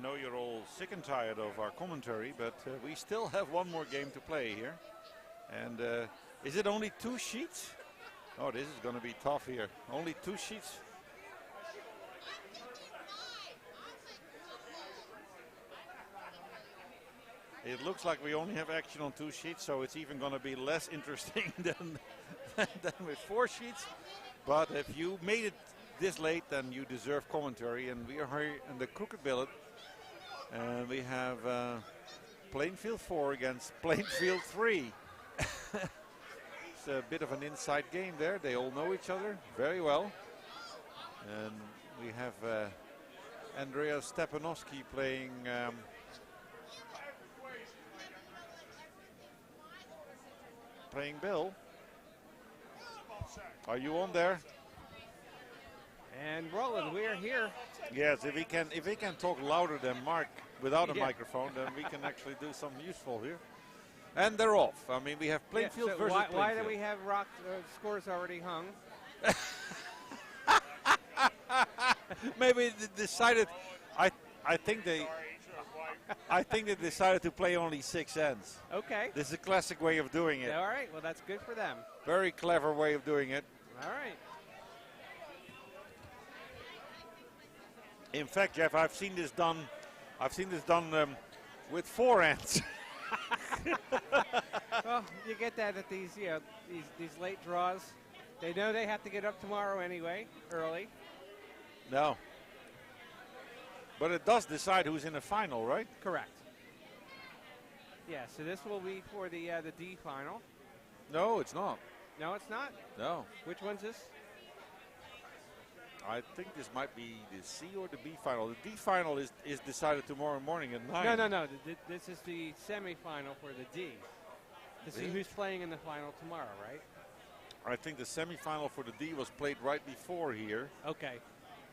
know you're all sick and tired of our commentary, but we still have one more game to play here. And is it only 2 sheets? Oh, this is going to be tough here. Only 2 sheets. It looks like we only have action on 2 sheets, so it's even going to be less interesting than with 4 sheets. But if you made it this late, then you deserve commentary. And we are here in the Crooked Billet. And we have Plainfield 4 against Plainfield 3. It's a bit of an inside game there. They all know each other very well. And we have Andrea Stepnosky playing Bill. Are you on there? And Roland, we are here. Yes, if we can talk louder than Mark without a microphone, then we can actually do something useful here. And they're off. I mean, we have Plainfield versus Plainfield. Why do we have scores already hung? Maybe they decided. I think they decided to play only 6 ends. Okay. This is a classic way of doing it. All right. Well, that's good for them. Very clever way of doing it. All right. In fact, Jeff, I've seen this done with 4 ends. Well, you get that at these late draws. They know they have to get up tomorrow anyway, early. No. But it does decide who's in the final, right? Correct. Yeah, so this will be for the D final. No, it's not. No, it's not? No. Which one's this? I think this might be the C or the B final. The D final is decided tomorrow morning at 9. No. This is the semifinal for the D. To see who's playing in the final tomorrow, right? I think the semifinal for the D was played right before here. Okay.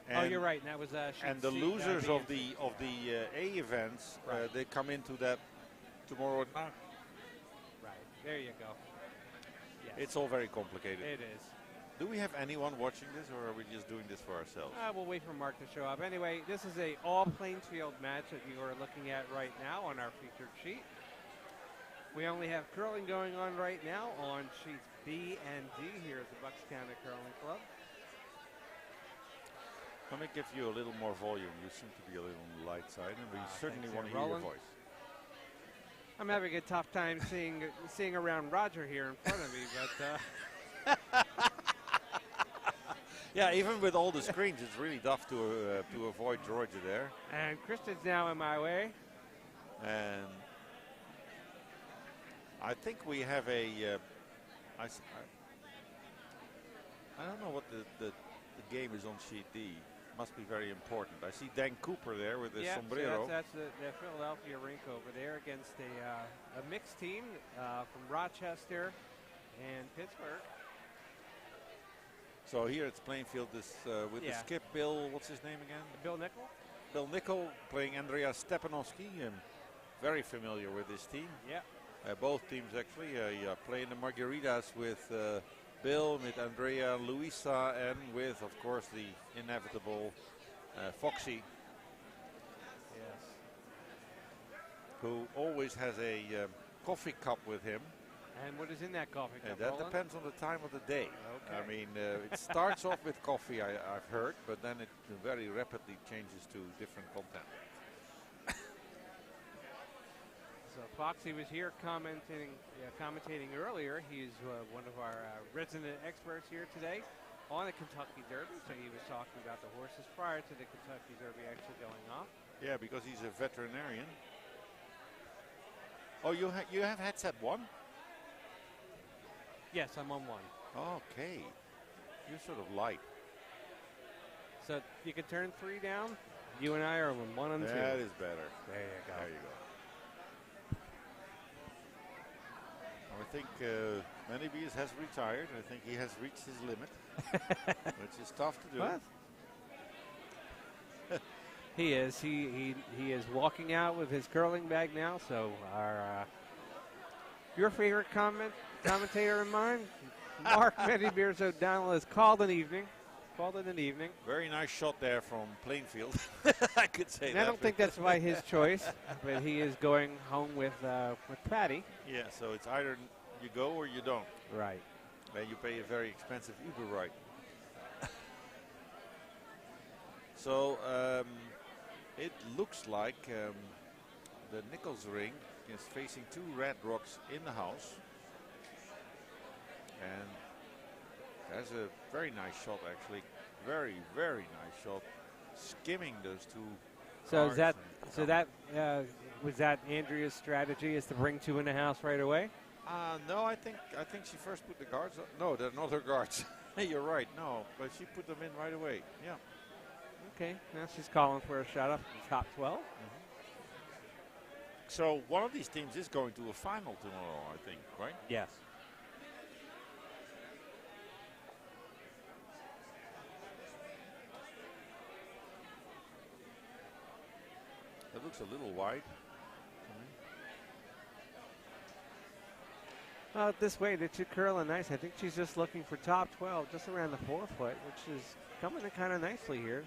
And you're right. And that was and the losers of the A events, right. They come into that tomorrow at 9. Right. There you go. Yes. It's all very complicated. It is. Do we have anyone watching this, or are we just doing this for ourselves? We'll wait for Mark to show up. Anyway, this is a all Plainfield match that you are looking at right now on our featured sheet. We only have curling going on right now on sheets B and D here at the Bucks County Curling Club. Let me give you a little more volume. You seem to be a little on the light side, and we certainly want to hear your voice. I'm having a tough time seeing around Roger here in front of me, but. Yeah, even with all the screens, it's really tough to avoid Georgia there. And Kristen's now in my way. And I think we have a. I don't know what the game is on sheet D. Must be very important. I see Dan Cooper there with his sombrero. So that's the Philadelphia rink over there against a mixed team from Rochester and Pittsburgh. So here it's Plainfield with the skip Bill, what's his name again? Bill Nickle. Bill Nickle playing Andrea Stepnosky. Very familiar with this team. Yeah. Both teams actually playing the Margaritas with Bill, with Andrea, Luisa, and with, of course, the inevitable Foxy. Yes. Who always has a coffee cup with him. And what is in that coffee cup? That depends on the time of the day. Okay. I mean, it starts off with coffee, I've heard, but then it very rapidly changes to different content. So Foxy was here commentating earlier. He's one of our resident experts here today on the Kentucky Derby. So he was talking about the horses prior to the Kentucky Derby actually going off. Yeah, because he's a veterinarian. Oh, you have headset 1? Yes, I'm on 1. Okay. You're sort of light. So you can turn 3 down. You and I are on 1 and 2. That is better. There you go. There you go. I think Manibees has retired. I think he has reached his limit, which is tough to do. What? He is. He is walking out with his curling bag now. So your favorite commentator and mine, Mark Many Beers O'Donnell, has called an evening. called it an evening. Very nice shot there from Plainfield. I could say And that. I don't think that's by his choice, but he is going home with Patty. Yeah, so it's either you go or you don't. Right. Then you pay a very expensive Uber ride. So it looks like the Nickle's ring is facing 2 red rocks in the house. And that's a very nice shot, actually. Very, very nice shot. Skimming those 2. So is that was that Andrea's strategy, is to bring 2 in the house right away? No, I think she first put the guards up. No, they're not her guards. You're right. No, but she put them in right away. Yeah. Okay. Now she's calling for a shot up from top 12. So one of these teams is going to a final tomorrow, I think, right? Yes. That looks a little wide. This way, the 2 curling nice. I think she's just looking for top 12, just around the 4 foot, which is coming in kind of nicely here.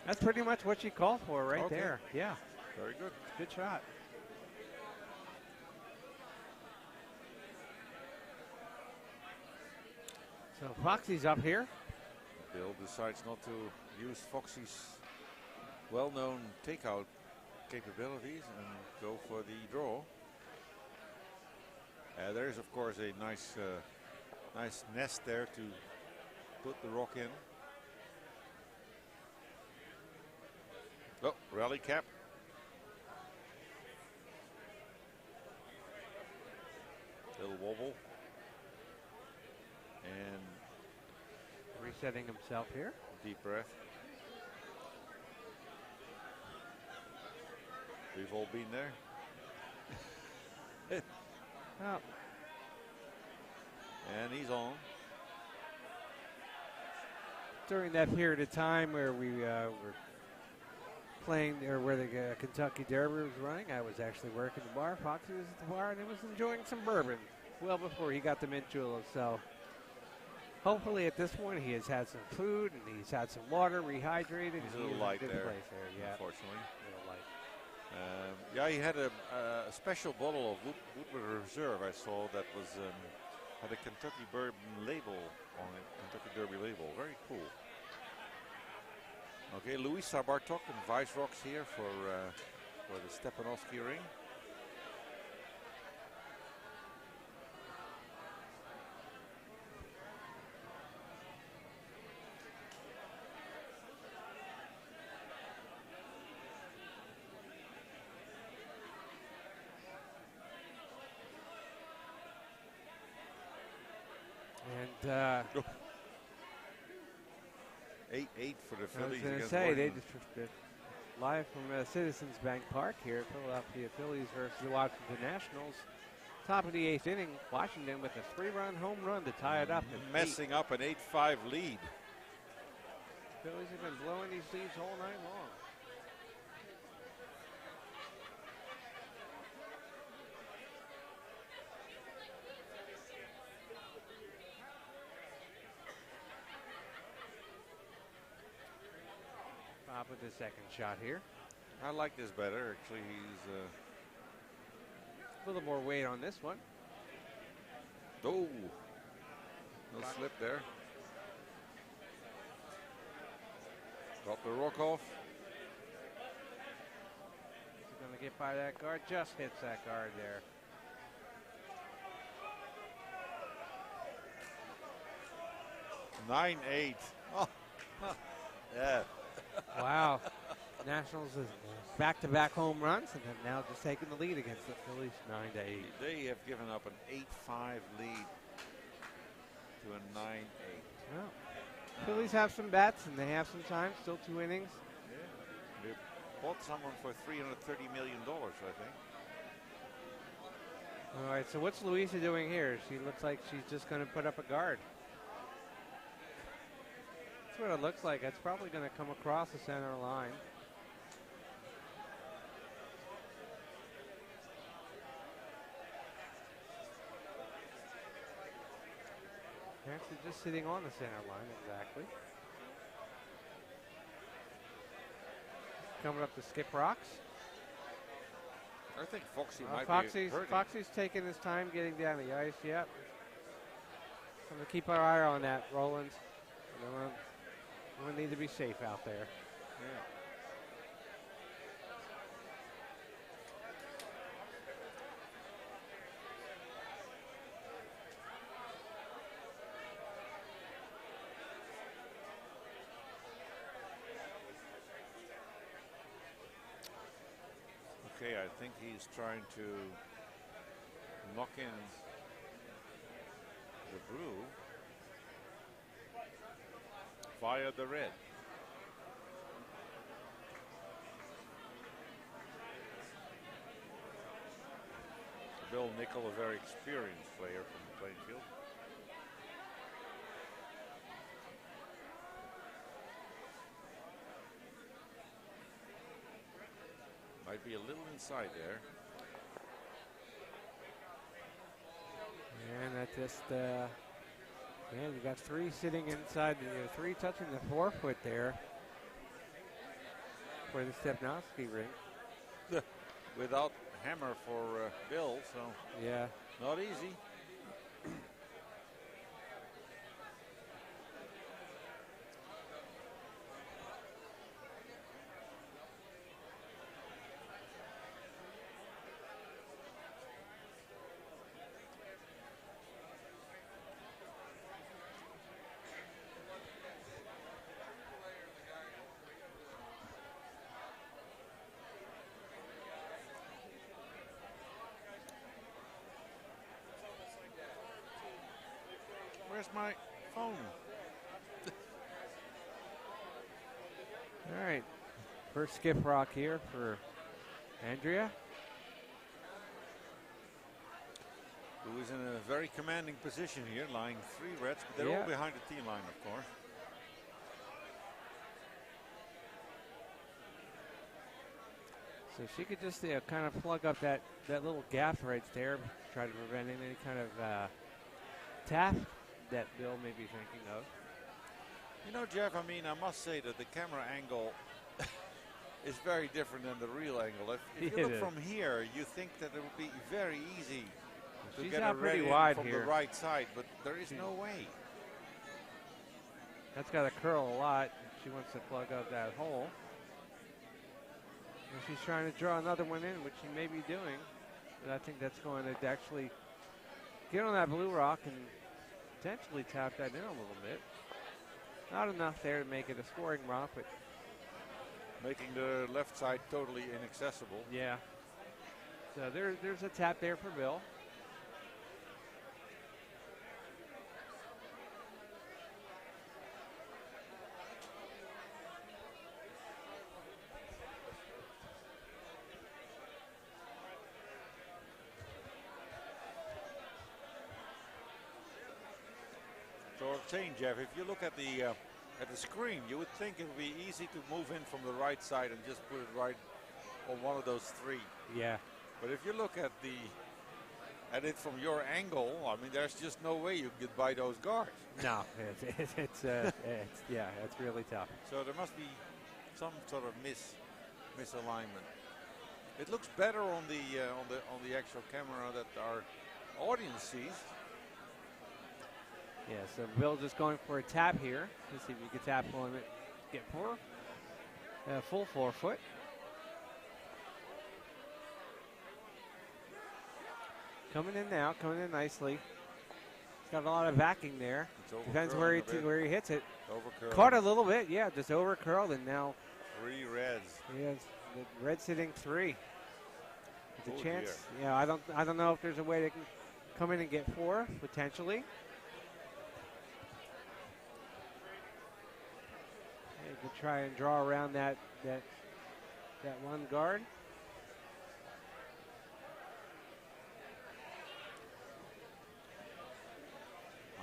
That's pretty much what she called for right there. Yeah. Very good. Good shot. So Foxy's up here. Bill decides not to use Foxy's well-known takeout capabilities and go for the draw. There is, of course, a nice nest there to put the rock in. Oh, rally cap. Little wobble. And resetting himself here. Deep breath. We've all been there. Oh. And he's on. During that period of time where we were playing, or where the Kentucky Derby was running, I was actually working the bar. Foxy was at the bar and he was enjoying some bourbon well before he got the mint julep. So hopefully at this point he has had some food and he's had some water, rehydrated. He's a little light there, yeah. Unfortunately. A little light. Yeah, he had a special bottle of Woodward Reserve I saw that was had a Kentucky bourbon label on it, Kentucky Derby label. Very cool. Okay, Louisa Bartok and Vice Rocks here for the Stepnosky ring. And 8-8 for the Phillies. I was going to say, they just live from Citizens Bank Park here at Philadelphia Phillies versus the Washington Nationals. Top of the 8th inning, Washington with a 3-run home run to tie it up. Messing up an 8-5 lead. Phillies have been blowing these leads all night long. Bob with the second shot here. I like this better. Actually, he's a little more weight on this one. Oh, no slip there. Got the rock off. He's going to get by that guard. Just hits that guard there. Nine, 8. Oh, yeah. Wow. Nationals is back-to-back home runs and have now just taken the lead against the Phillies 9-8. They have given up an 8-5 lead to a 9-8. Well, Phillies have some bats and they have some time, still 2 innings. Yeah. They bought someone for $330 million, I think. All right, so what's Louisa doing here? She looks like she's just going to put up a guard. That's what it looks like. It's probably going to come across the center line. Actually, just sitting on the center line, exactly. Coming up to skip rocks. I think Foxy might Foxy's, be hurting. Foxy's taking his time getting down the ice. Yep. I'm going to keep our eye on that, Roland. We need to be safe out there. Yeah. Okay, I think he's trying to knock in the brew via the red. Bill Nickle, a very experienced player from Plainfield. Might be a little inside there. And that just, man, you got three sitting inside, three touching the 4 foot there for the Stepnosky ring. Without hammer for Bill, so yeah, not easy. Where's my phone? all right. First skip rock here for Andrea. Who is in a very commanding position here, lying 3 reds, but they're all behind the tee line, of course. So she could just kind of plug up that little gap right there, try to prevent any kind of tap that Bill may be thinking of. You know, Jeff, I mean, I must say that the camera angle is very different than the real angle. If you look from here, you think that it would be very easy to get a red in from the right side, but there is no way. That's got to curl a lot. She wants to plug up that hole. And she's trying to draw another one in, which she may be doing. But I think that's going to actually get on that blue rock and potentially tap that in a little bit. Not enough there to make it a scoring rock, but making the left side totally inaccessible. Yeah. So there's a tap there for Bill. So I'm saying, Jeff, if you look at the screen, you would think it would be easy to move in from the right side and just put it right on one of those 3. Yeah. But if you look at it from your angle, I mean, there's just no way you can get by those guards. No, it's really tough. So there must be some sort of misalignment. It looks better on the actual camera that our audience sees. Yeah, so Bill just going for a tap here. Let's see if you can tap on it. Get full 4 foot. Coming in now, coming in nicely. He's got a lot of backing there. Depends where he hits it. Overcurled. Caught a little bit, yeah, just over curled, and now 3 reds. He has the red sitting 3. There's a chance. Dear. Yeah, I don't know if there's a way they can come in and get 4 potentially. To try and draw around that one guard.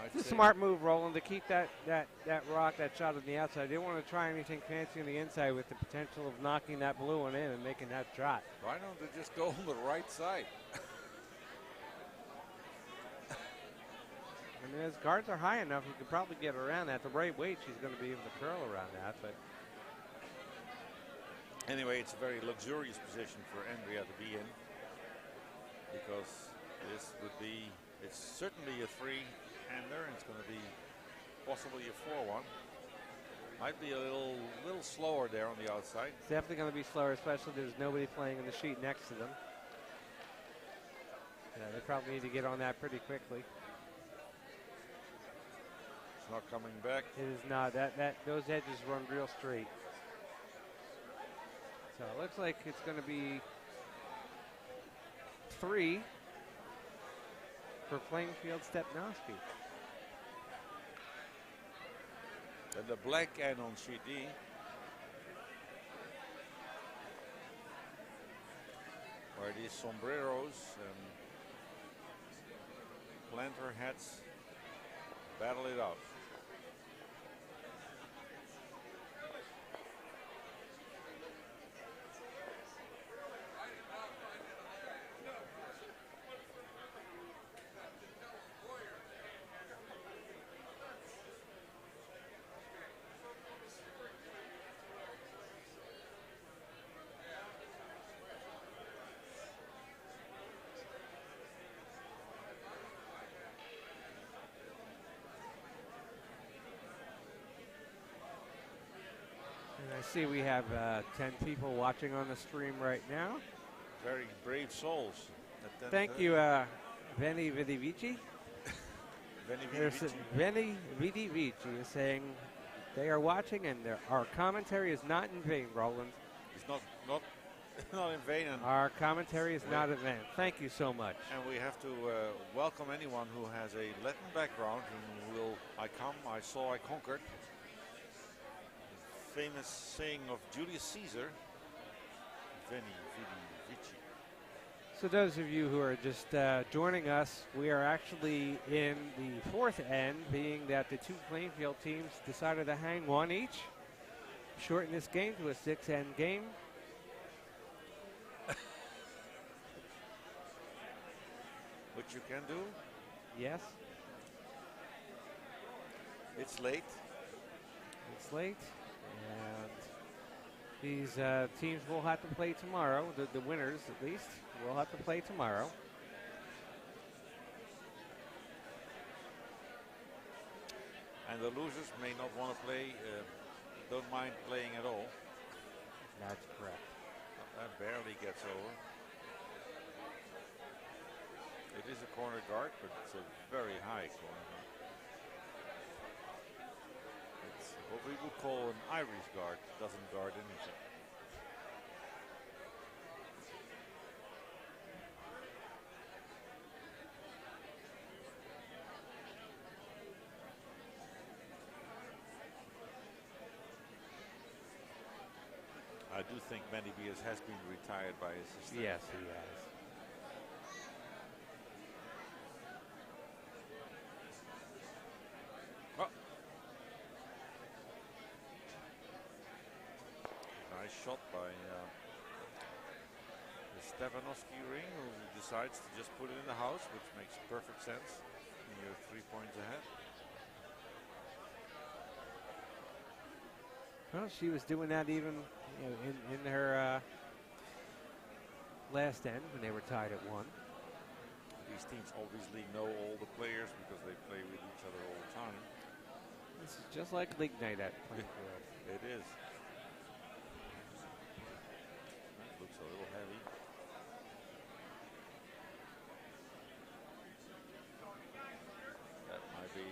It's a smart move, Roland, to keep that rock, that shot on the outside. They didn't want to try anything fancy on the inside with the potential of knocking that blue one in and making that shot. Why don't they just go on the right side? I mean, his guards are high enough, he could probably get around that. The right weight, she's going to be able to curl around that. But anyway, it's a very luxurious position for Andrea to be in, because this would be, it's certainly a 3-hander, and it's going to be possibly a 4-1. Might be a little slower there on the outside. It's definitely going to be slower, especially there's nobody playing in the sheet next to them. Yeah, they probably need to get on that pretty quickly. It's not coming back. It is not. Those edges run real straight. So it looks like it's going to be 3 for Plainfield Stepnosky. And the black end on sheet D. Where these sombreros and planter hats battle it out. I see we have 10 people watching on the stream right now. Very brave souls. Thank you, Benny Vidivici. Benny Vidivici is saying they are watching, and our commentary is not in vain, Roland. It's not in vain. And our commentary is not in vain. Thank you so much. And we have to welcome anyone who has a Latin background and will, I come, I saw, I conquered. Famous saying of Julius Caesar, Veni Vidi Vici. So those of you who are just joining us, we are actually in the fourth end, being that the two Plainfield teams decided to hang one each, shorten this game to a 6-end game. Which you can do. Yes. It's late. It's late. And these teams will have to play tomorrow. The winners, at least, will have to play tomorrow. And the losers may not want to play, don't mind playing at all. That's correct. That barely gets over. It is a corner guard, but it's a very high corner guard. It's what we would call an Irish guard. Doesn't guard anything. I do think Manny Bias has been retired by his assistant. Yes, he has. Nice shot by the Stepnosky ring, who decides to just put it in the house, which makes perfect sense when you're 3 points ahead. Well, she was doing that even in her last end when they were tied at 1. These teams obviously know all the players because they play with each other all the time. This is just like league night at Plainfield. It is. That looks a little heavy. That might be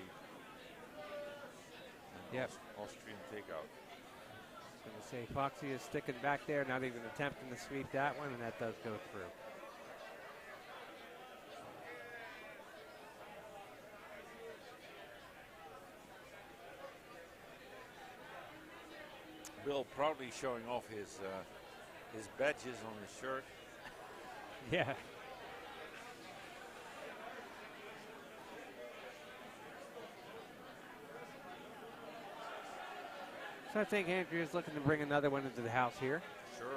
an Austrian takeout. I was going to say Foxy is sticking back there, not even attempting to sweep that one, and that does go through. Bill proudly showing off his badges on his shirt. Yeah. So I think Andrea is looking to bring another one into the house here. Sure.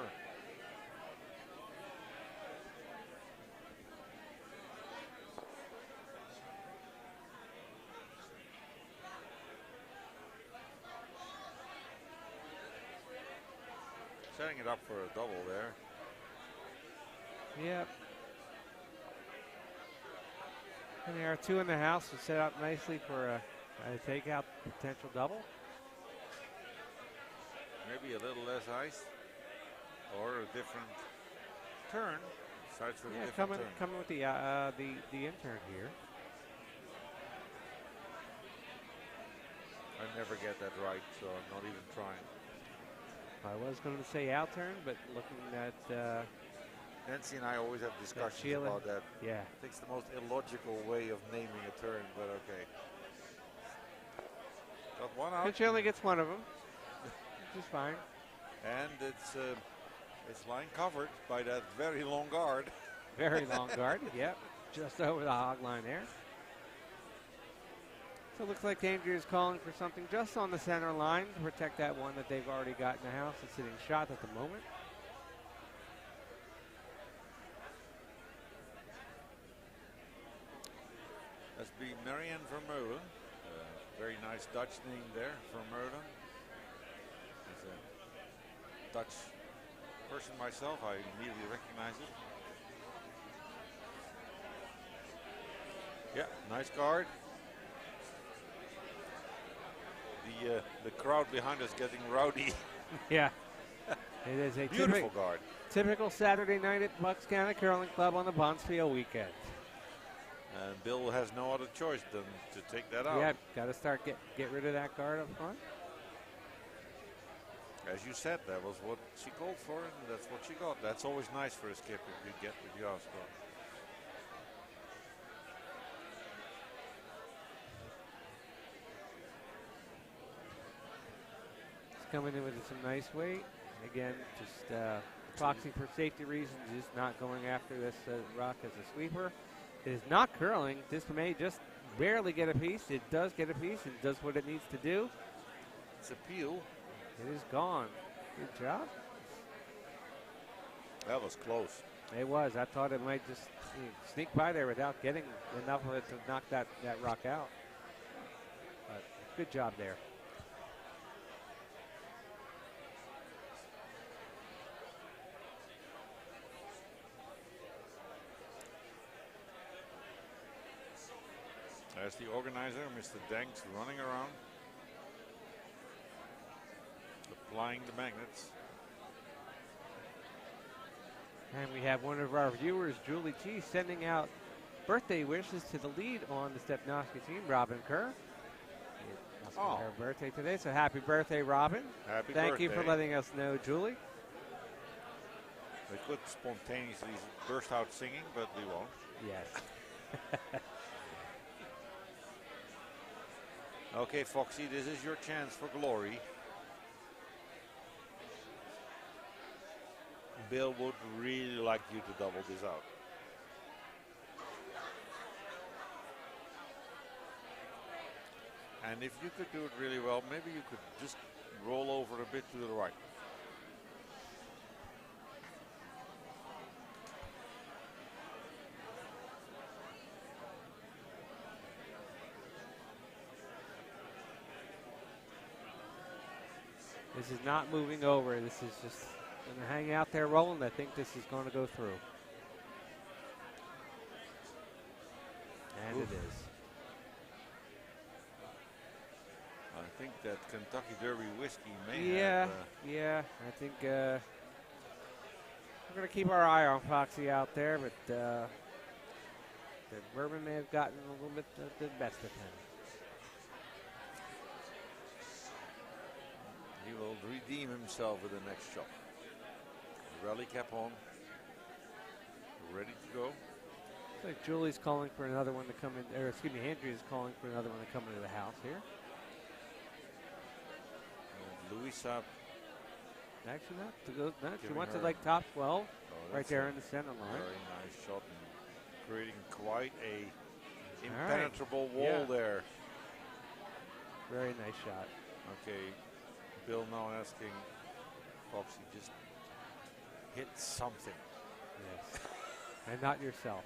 setting it up for a double there. Yep. And there are two in the house to set up nicely for a takeout potential double. Maybe a little less ice or a different turn. Starts with a different turn. Coming with the intern here. I never get that right, so I'm not even trying. I was going to say out turn, but looking at Nancy and I always have discussions about that. Yeah. I think it's the most illogical way of naming a turn, but okay. Got one out. But she only gets one of them, which is fine. And it's line covered by that very long guard. Very long guard, yep. Just over the hog line there. So it looks like Andrew is calling for something just on the center line to protect that one that they've already got in the house. It's sitting shot at the moment. That's be Marianne Vermeulen. Very nice Dutch name there, Vermeulen. As a Dutch person myself, I immediately recognize it. Yeah, nice guard. The crowd behind us getting rowdy. Yeah, it is a beautiful guard. Typical Saturday night at Bucks County Curling Club on the Bonspiel weekend. And Bill has no other choice than to take that out. Yeah, got to start get rid of that guard up front. As you said, that was what she called for, and that's what she got. That's always nice for a skip if you get what you ask for. Coming in with some nice weight. Again, just boxing for safety reasons, just not going after this rock as a sweeper. It is not curling. This may just barely get a piece. It does get a piece. It does what it needs to do. It's a peel. It is gone. Good job. That was close. It was. I thought it might just sneak by there without getting enough of it to knock that rock out. But good job there. There's the organizer, Mr. Danks, running around, applying the magnets. And we have one of our viewers, Julie G, sending out birthday wishes to the lead on the Stepnosky team, Robin Kerr. It must be her birthday today, so happy birthday, Robin. Happy birthday. Thank you for letting us know, Julie. We could spontaneously burst out singing, but we won't. Yes. Okay, Foxy, this is your chance for glory. Bill would really like you to double this out. And if you could do it really well, maybe you could just roll over a bit to the right. This is not moving over. This is just going to hang out there rolling. I think this is going to go through. And Oof. it is. I think that Kentucky Derby whiskey may Yeah, have... yeah. I think we're going to keep our eye on Foxy out there, but the bourbon may have gotten a little bit the best of him. He will redeem himself with the next shot. Rally cap on. Ready to go. Looks like Julie's calling for another one to come in, or excuse me, Andrew is calling for another one to come into the house here. And Louisa. Actually, not to go. No, she wants her- it like top 12, right that's there a in the center line. Very nice shot, and creating quite a All right. impenetrable wall Yeah. there. Very nice shot. Okay, Bill now asking Foxy, just hit something. Yes. And not yourself.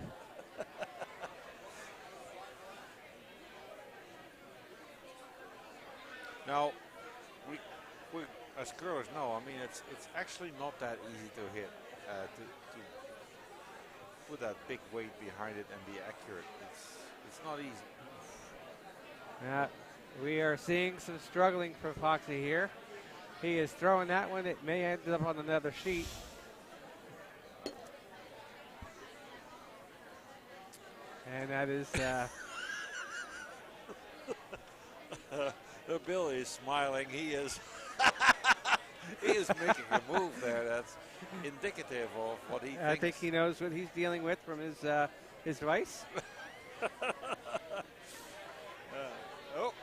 Now, we're As curlers, no. I mean, it's actually not that easy to hit. To put that big weight behind it and be accurate. It's not easy. Yeah, we are seeing some struggling from Foxy here. He is throwing that one. It may end up on another sheet. And that is... Bill is smiling. He is he is making a move there that's indicative of what he thinks. I think he knows what he's dealing with from his vice. Oh.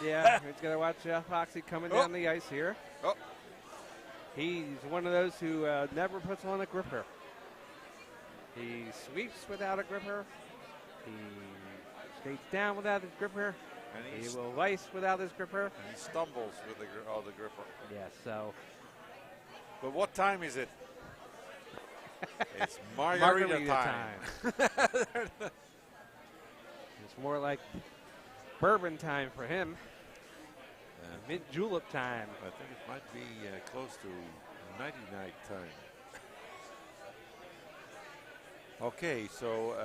Yeah, he's got to watch Foxy coming down the ice here. Oh. He's one of those who never puts on a gripper. He sweeps without a gripper. He skates down without his gripper. And he will vice without his gripper. And he stumbles with the gripper. Yeah, so. But what time is it? It's margarita time. It's more like bourbon time for him. Mint julep time. I think it might be close to nighty-night time. Okay, so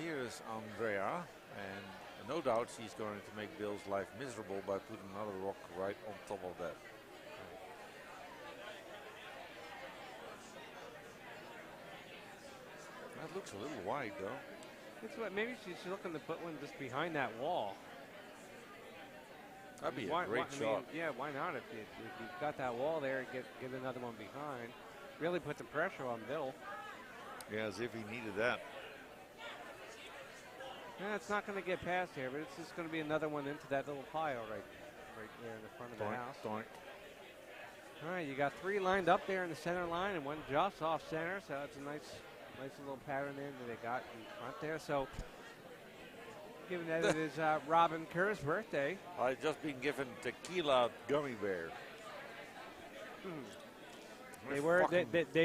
here is Andrea, and no doubt she's going to make Bill's life miserable by putting another rock right on top of that. That looks a little wide, though. It's what maybe she's looking to put one just behind that wall. That'd be a great shot. Yeah, why not? If you've got that wall there, get another one behind. Really put the pressure on Bill. Yeah, as if he needed that. Yeah, it's not going to get past here, but it's just going to be another one into that little pile right there in the front of the house. Doink. All right, you got 3 lined up there in the center line and 1 just off center, so it's a nice little pattern there that they got in front there. So, given that it is Robin Kerr's birthday. I've just been given tequila gummy bear. They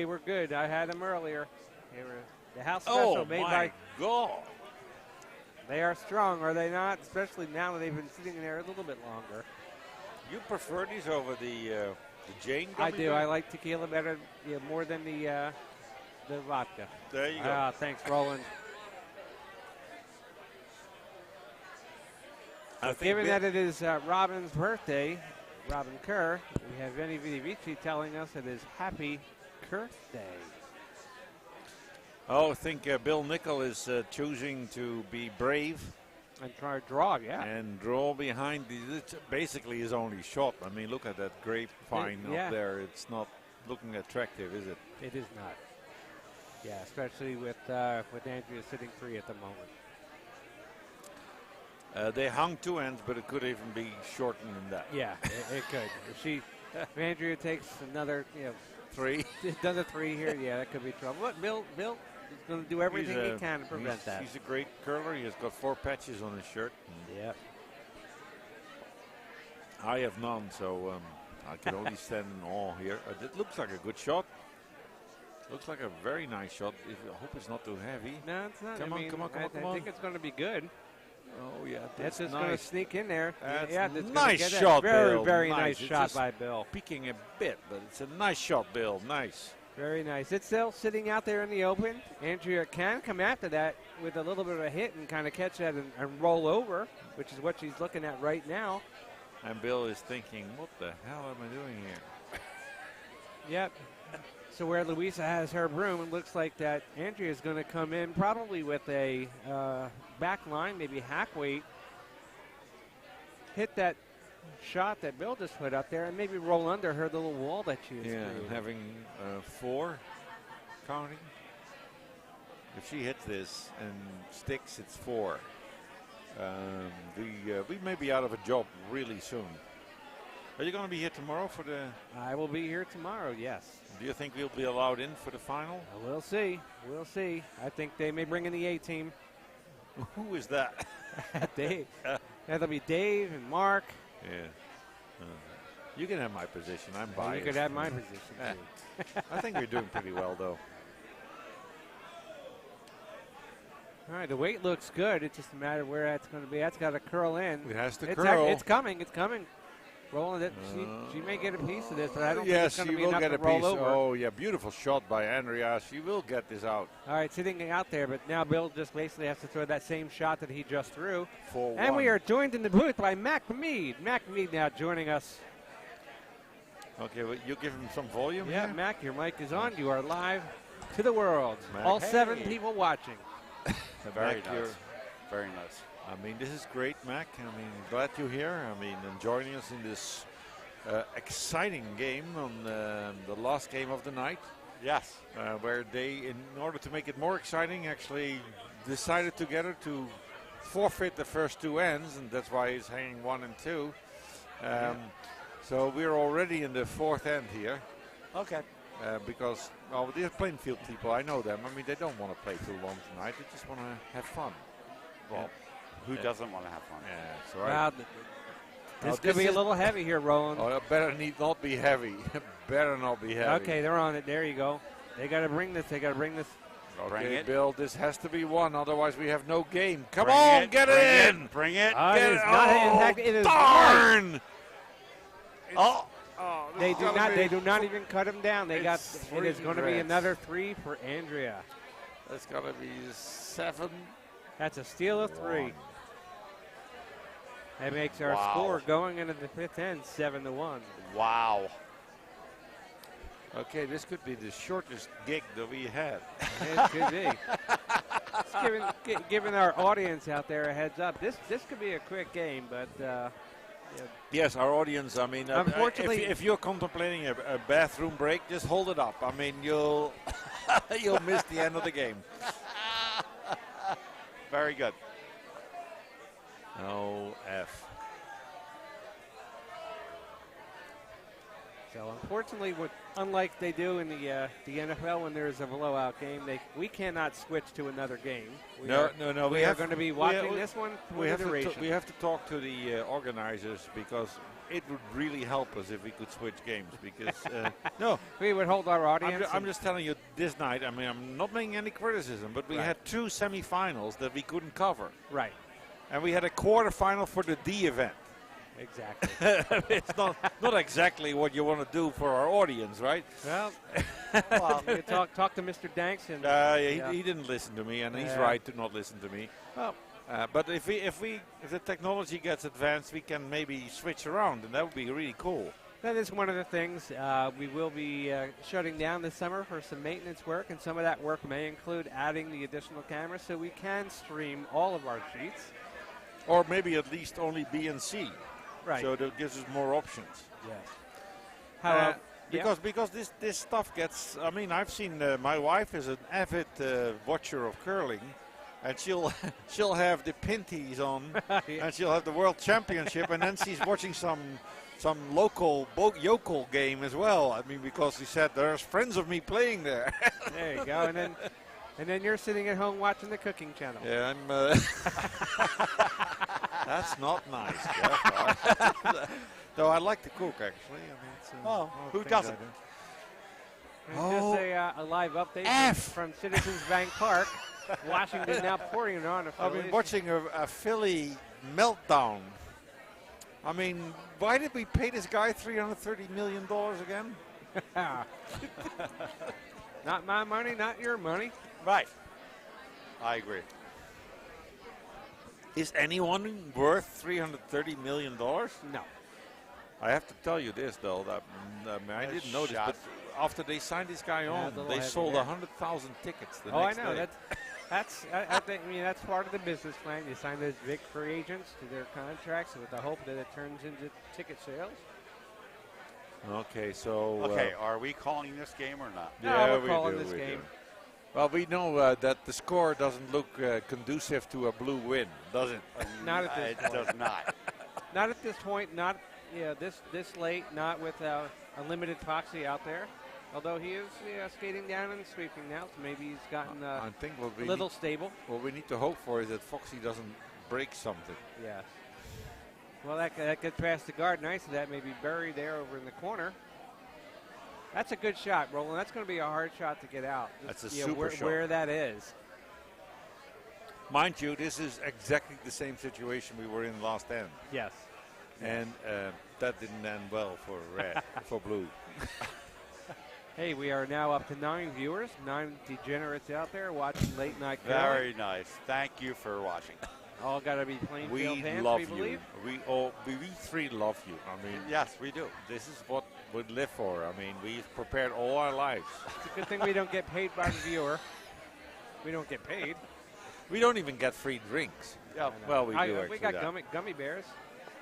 were good. I had them earlier. They were the house special made by. Oh my God! They are strong, are they not? Especially now that they've been sitting in there a little bit longer. You prefer these over the Jane gummy I do. bear? I like tequila better, more than the vodka. There you go. Thanks, Roland. Given that it is Robin's birthday, Robin Kerr, we have Vinny Vici telling us it is Happy Kerr-day. Oh, I think Bill Nickle is choosing to be brave. And try to draw, yeah. And draw behind. It's basically his only shot. I mean, look at that grapevine up there. It's not looking attractive, is it? It is not. Yeah, especially with Andrea sitting 3 at the moment. They hung 2 ends, but it could even be shortened than that. Yeah, it could. If Andrea takes another, 3. Another 3 here, yeah, that could be trouble. But Bill is going to do everything he can to prevent that. He's a great curler. He has got 4 patches on his shirt. Yep. I have none, so I can only stand in awe here. It looks like a good shot. Looks like a very nice shot. I hope it's not too heavy. No, it's not. Come on. I think it's going to be good. Oh, yeah. That's just going to sneak in there. That's nice shot, Bill. Very nice shot by Bill. Peeking a bit, but it's a nice shot, Bill. Nice. Very nice. It's still sitting out there in the open. Andrea can come after that with a little bit of a hit and kind of catch that and roll over, which is what she's looking at right now. And Bill is thinking, what the hell am I doing here? Yep. So where Louisa has her broom, it looks like that Andrea is going to come in probably with a back line, maybe hack weight, hit that shot that Bill just put up there, and maybe roll under her little wall that she is creating. Having 4 counting. If she hits this and sticks, it's 4. We may be out of a job really soon. Are you going to be here tomorrow for the... I will be here tomorrow, yes. Do you think we'll be allowed in for the final? We'll see. We'll see. I think they may bring in the A-team. Who is that? Dave. That'll be Dave and Mark. Yeah. You can have my position. I'm biased. You could have my position, too. I think we're doing pretty well, though. All right, the weight looks good. It's just a matter of where that's going to be. That's got to curl in. It has to curl. It's coming. It's coming. Roland, she may get a piece of this, but I don't think Yes, it's going she to be will enough get to a roll piece. over. Oh, yeah, beautiful shot by Andrea. She will get this out. All right, sitting out there, but now Bill just basically has to throw that same shot that he just threw. 4-1. And we are joined in the booth by Mac Mead. Mac Mead now joining us. Okay, well, you give him some volume Yeah, here? Mac, your mic is on. You are live to the world. Mac. All Hey. 7 people watching. Very Mac, nice. you're- Very nice. I mean, this is great, Mac. I mean, glad you're here. I mean, and joining us in this exciting game on the last game of the night, Yes. where they, in order to make it more exciting, actually decided together to forfeit the first 2 ends, and that's why it's hanging 1 and 2. So we're already in the 4th end here. Okay. Because, well, these Plainfield people, I know them. I mean, they don't want to play too long tonight. They just want to have fun. Well, who doesn't want to have fun? Yeah, so Wow, Oh, this could be a is- little heavy here, Roland. Oh, it better not be heavy. Better not be heavy. Okay, they're on it. There you go. They got to bring this. They got to bring this. Bring Okay, it. Bill, this has to be won. Otherwise, we have no game. Come Bring on, it, get bring it in. Bring it. It Get is it. not. In Oh, fact, it is darn. Oh. This They is do gonna not. be- They do not even cut him down. They got. It's It is 3 going to be reds. another 3 for Andrea. That's going to be 7. That's a steal of 3. One. That makes our Wow. score going into the 5th end 7-1. Wow. Okay, this could be the shortest gig that we had. It could be. It's giving our audience out there a heads up. This could be a quick game, but Yes, our audience, I mean, Unfortunately- if you're contemplating a bathroom break, just hold it up. I mean, you'll you'll miss the end of the game. Very good. No F. so unfortunately, unlike they do in the NFL when there's a blowout game, we cannot switch to another game. We are We going to be watching this one for We the have, duration. we have to talk to the organizers because it would really help us if we could switch games. Because no, We would hold our audience. I'm just telling you this night. I mean, I'm not making any criticism, but we Right. had 2 semifinals that we couldn't cover, right. and we had a quarterfinal for the D event. Exactly. It's not exactly what you want to do for our audience, right? Well, you talk to Mr. Danks and He didn't listen to me, and he's Yeah. right to not listen to me. well, But if the technology gets advanced, we can maybe switch around, and that would be really cool. that is one of the things we will be shutting down this summer for some maintenance work, and some of that work may include adding the additional cameras so we can stream all of our sheets. Or maybe at least only B and C. Right. So that gives us more options. yes. Because this stuff gets. I mean, I've seen my wife is an avid watcher of curling, and she'll have the pinties on, and she'll have the World Championship, and then she's watching some local yokel game as well. I mean, because she said there's friends of me playing there. There you go. And then you're sitting at home watching the cooking channel. Yeah, I'm. That's not nice, Jeff. Though I like to cook, actually. I mean, it's, one of the who things I doesn't? do. And just a live update from Citizens Bank Park. Washington now pouring it on. I've been watching a Philly meltdown. I mean, why did we pay this guy $330 million again? Not my money, not your money. Right. I agree. Is anyone worth $330 million? No. I have to tell you this, though. That, I didn't know this, shot. but after they signed this guy Yeah, on, it's a little they heavy, sold yeah. 100,000 tickets the Oh, I next know. day. I think, that's part of the business plan. You sign those big free agents to their contracts with the hope that it turns into ticket sales. Okay, so... Okay, are we calling this game or not? No, yeah, we're we calling do, this we game. do. Well, we know that the score doesn't look conducive to a blue win, does it? Not at this It point. does not. Not at this point. Not this late. Not with a limited Foxy out there. Although he is skating down and sweeping now, so maybe he's gotten I think what a little stable. what we need to hope for is that Foxy doesn't break something. Yeah. Well, that gets past the guard nicely. That may be buried there over in the corner. That's a good shot, Roland. That's going to be a hard shot to get out. That's a super shot. Where that is. Mind you, this is exactly the same situation we were in last end. Yes. And that didn't end well for red, for blue. Hey, we are now up to 9 viewers, 9 degenerates out there watching late night curling. Very nice. Thank you for watching. All got to be Plainfield We fans, love we believe. you. We three love you. I mean, Yes, we do. this is what we live for. I mean, we've prepared all our lives. It's a good thing we don't get paid by the viewer. We don't get paid. We don't even get free drinks. Yeah. Well, we do actually. We got that. gummy bears,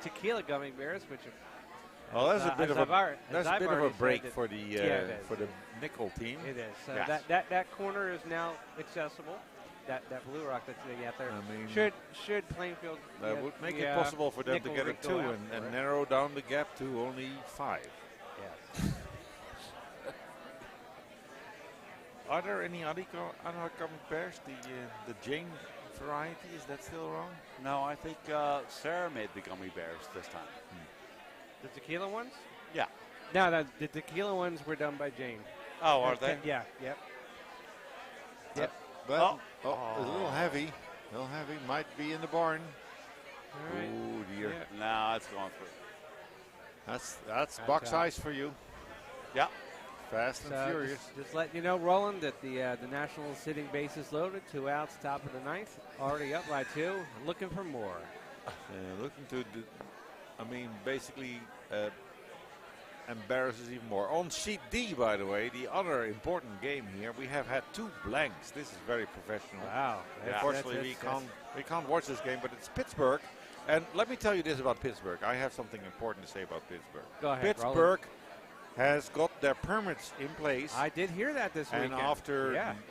tequila gummy bears, which are Oh, that's a bit of a break said for the it is. for the Nickle team. It is. So Yes. that corner is now accessible. That blue rock that's sitting out there. I mean, should Plainfield that would make it possible for them Nickle to get a would go 2 out and for it. narrow down the gap to only 5. Yes. Are there any other gummy bears? The Jane variety, is that still around? No, I think Sarah made the gummy bears this time. The tequila ones? Yeah. No, the tequila ones were done by Jane. Oh, are they? Yeah. Yep. Yep. But a little heavy. A little heavy. Might be in the barn. All right. Oh dear. Yeah. No, it's going through. That's box out. ice for you. Yeah. Fast and So furious. just letting you know, Roland, that the National sitting bases loaded, 2 outs, top of the 9th, already up by 2, looking for more. Looking to do, basically embarrasses even more. On sheet D, by the way, the other important game here, we have had 2 blanks. This is very professional. Wow. Unfortunately, we can't watch this game, but it's Pittsburgh. And let me tell you this about Pittsburgh. I have something important to say about Pittsburgh. Go ahead, Pittsburgh Roland. has got their permits in place. I did hear that this And weekend.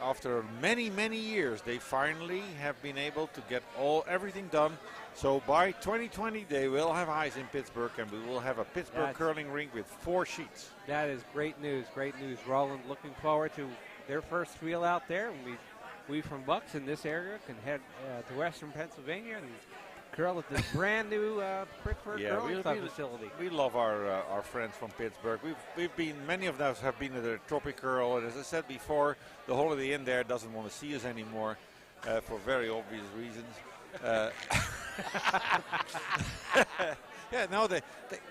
after many years, they finally have been able to get everything done. So by 2020, they will have ice in Pittsburgh, and we will have a Pittsburgh curling rink with 4 sheets. That is great news, Roland. Looking forward to their first wheel out there. And we from Bucks in this area can head to Western Pennsylvania and curl at this brand new Pittsburgh curling club facility. We love our friends from Pittsburgh. Many of us have been at the Tropic Curl, and as I said before, the Holiday Inn there doesn't want to see us anymore for very obvious reasons.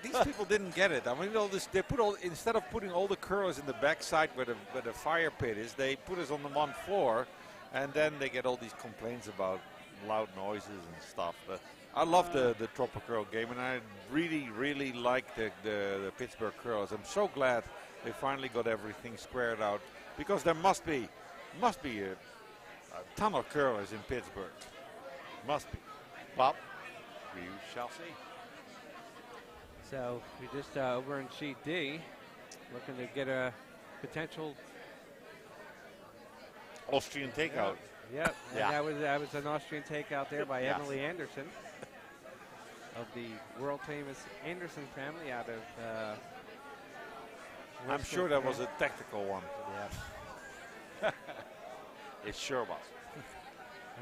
These people didn't get it. I mean, they instead of putting all the curlers in the backside where the fire pit is, they put us on the 1 floor, and then they get all these complaints about loud noises and stuff. But I love the Tropical game, and I really like the Pittsburgh curls. I'm so glad they finally got everything squared out, because there must be a ton of curlers in Pittsburgh. Must be. Well, we shall see. So we just over in sheet D, looking to get a potential Austrian takeout. Yep. Yeah. And that was an Austrian takeout there by Yes. Emily Anderson of the world famous Anderson family out of. I'm sure that was a tactical one. Yeah. It sure was.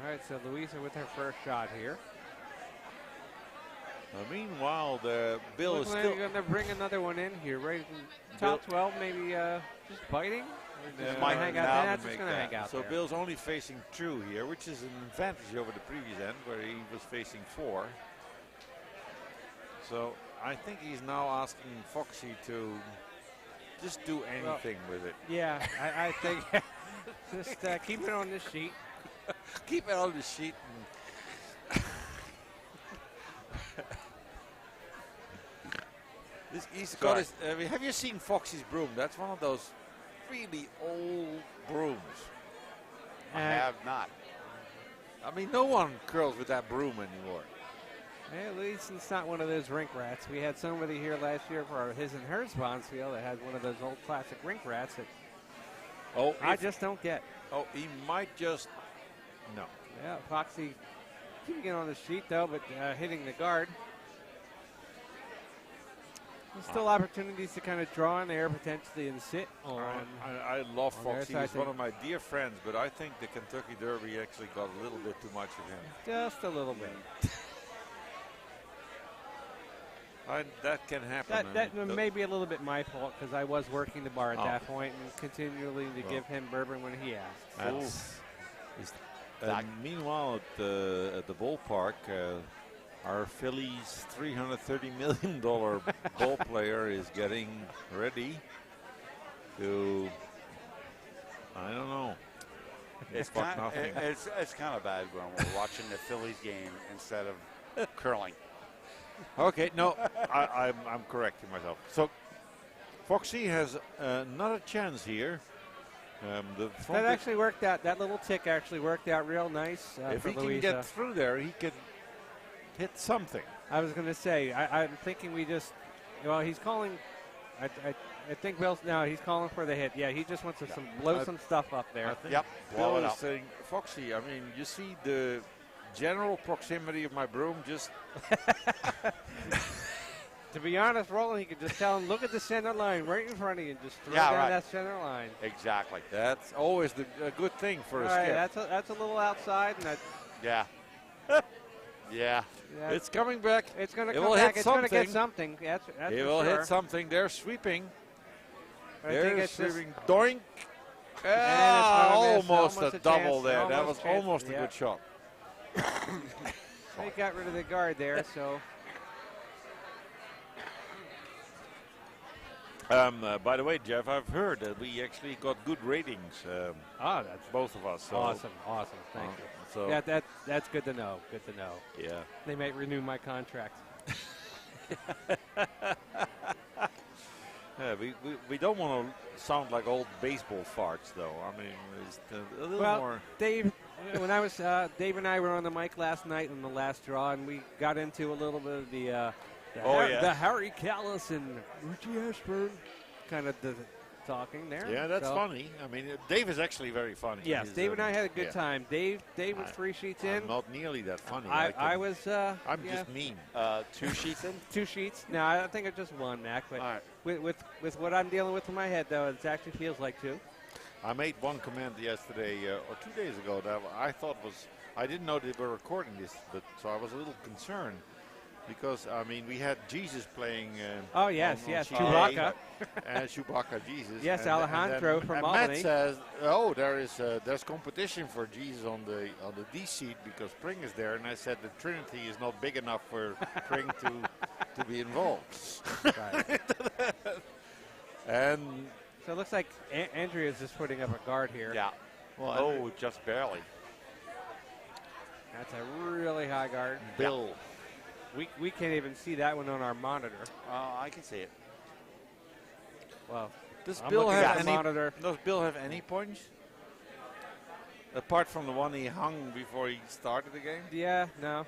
All right. So Louisa with her first shot here. Meanwhile, the Bill is Looks like still. they're going to bring another one in here, right in top 12, maybe just biting. Just Might might hang now out. to That's just make going to that. hang out So there. Bill's only facing 2 here, which is an advantage over the previous end where he was facing 4. So I think he's now asking Foxy to just do anything with it. Yeah, I think just keep it on this sheet. Keep it on the sheet. He's got his, have you seen Foxy's broom? That's one of those really old brooms. I have not. I mean, no one curls with that broom anymore. At least it's not one of those rink rats. We had somebody here last year for our his and hers Bonspiel that had one of those old classic rink rats that I just don't get. Oh, he might just, no. Yeah, Foxy keeping it on the sheet though, but hitting the guard. There's still opportunities to kind of draw in there potentially and sit on. I love on Foxy. there, so I He's one think- of my dear friends, but I think the Kentucky Derby actually got a little bit too much of him. Just a little bit. That can happen. That may be a little bit my fault because I was working the bar at Oh. that point and continually to give him bourbon when he asked. Meanwhile, at the ballpark, Our Phillies $330 million ball player is getting ready to, I don't know. It's kind of bad when we're watching the Phillies game instead of curling. Okay, no, I'm correcting myself. So Foxy has not a chance here. That actually worked out. That little tick actually worked out real nice. If for he Louisa. can get through there, he can hit something. I was going to say, I'm thinking we just, well, he's calling, I think Bill's, no, he's calling for the hit. Yeah, he just wants to blow some stuff up there. I think Bill is saying, Foxy, I mean, you see the general proximity of my broom just... To be honest, Roland, he could just tell him, look at the center line right in front of you and just throw down that center line. Exactly. That's always a good thing for a skip. That's a little outside. And yeah. Yeah. It's coming back. It's going to come back. It's going to get something. That's it will hit something. They're sweeping. They're sweeping. Just, Doink. Almost a double there. That was almost a good shot. They got rid of the guard there, so... By the way, Jeff, I've heard that we actually got good ratings. That's both of us. So. Awesome. Thank you. So yeah, that's good to know. Good to know. Yeah. They might renew my contract. Yeah, we don't want to sound like old baseball farts, though. I mean, it's a little more. Dave, when I was Dave and I were on the mic last night in the last draw, and we got into a little bit of the Harry Callis and Richie Ashburn kind of talking there. Yeah, that's funny. I mean, Dave is actually very funny. Yes, Dave and I had a good time. Dave was 3 sheets in. I'm not nearly that funny. I was. I'm just mean. 2 sheets in? 2 sheets. No, I think it's just 1, Mac. But with what I'm dealing with in my head, though, it actually feels like 2. I made one comment yesterday or 2 days ago that I thought was. I didn't know they were recording this, but so I was a little concerned. Because, I mean, we had Jesus playing. Yes, Chewbacca. And Chewbacca Jesus. Yes, Alejandro from Albany. Matt says, there's competition for Jesus on the D seat because Pring is there. And I said the Trinity is not big enough for Pring to be involved. Right. And so it looks like Andrea's just putting up a guard here. Yeah. Well, just barely. That's a really high guard. Bill. Yeah. We can't even see that one on our monitor. I can see it. Well, does I'm Bill have any monitor. Does Bill have any points? Apart from the one he hung before he started the game? Yeah, no.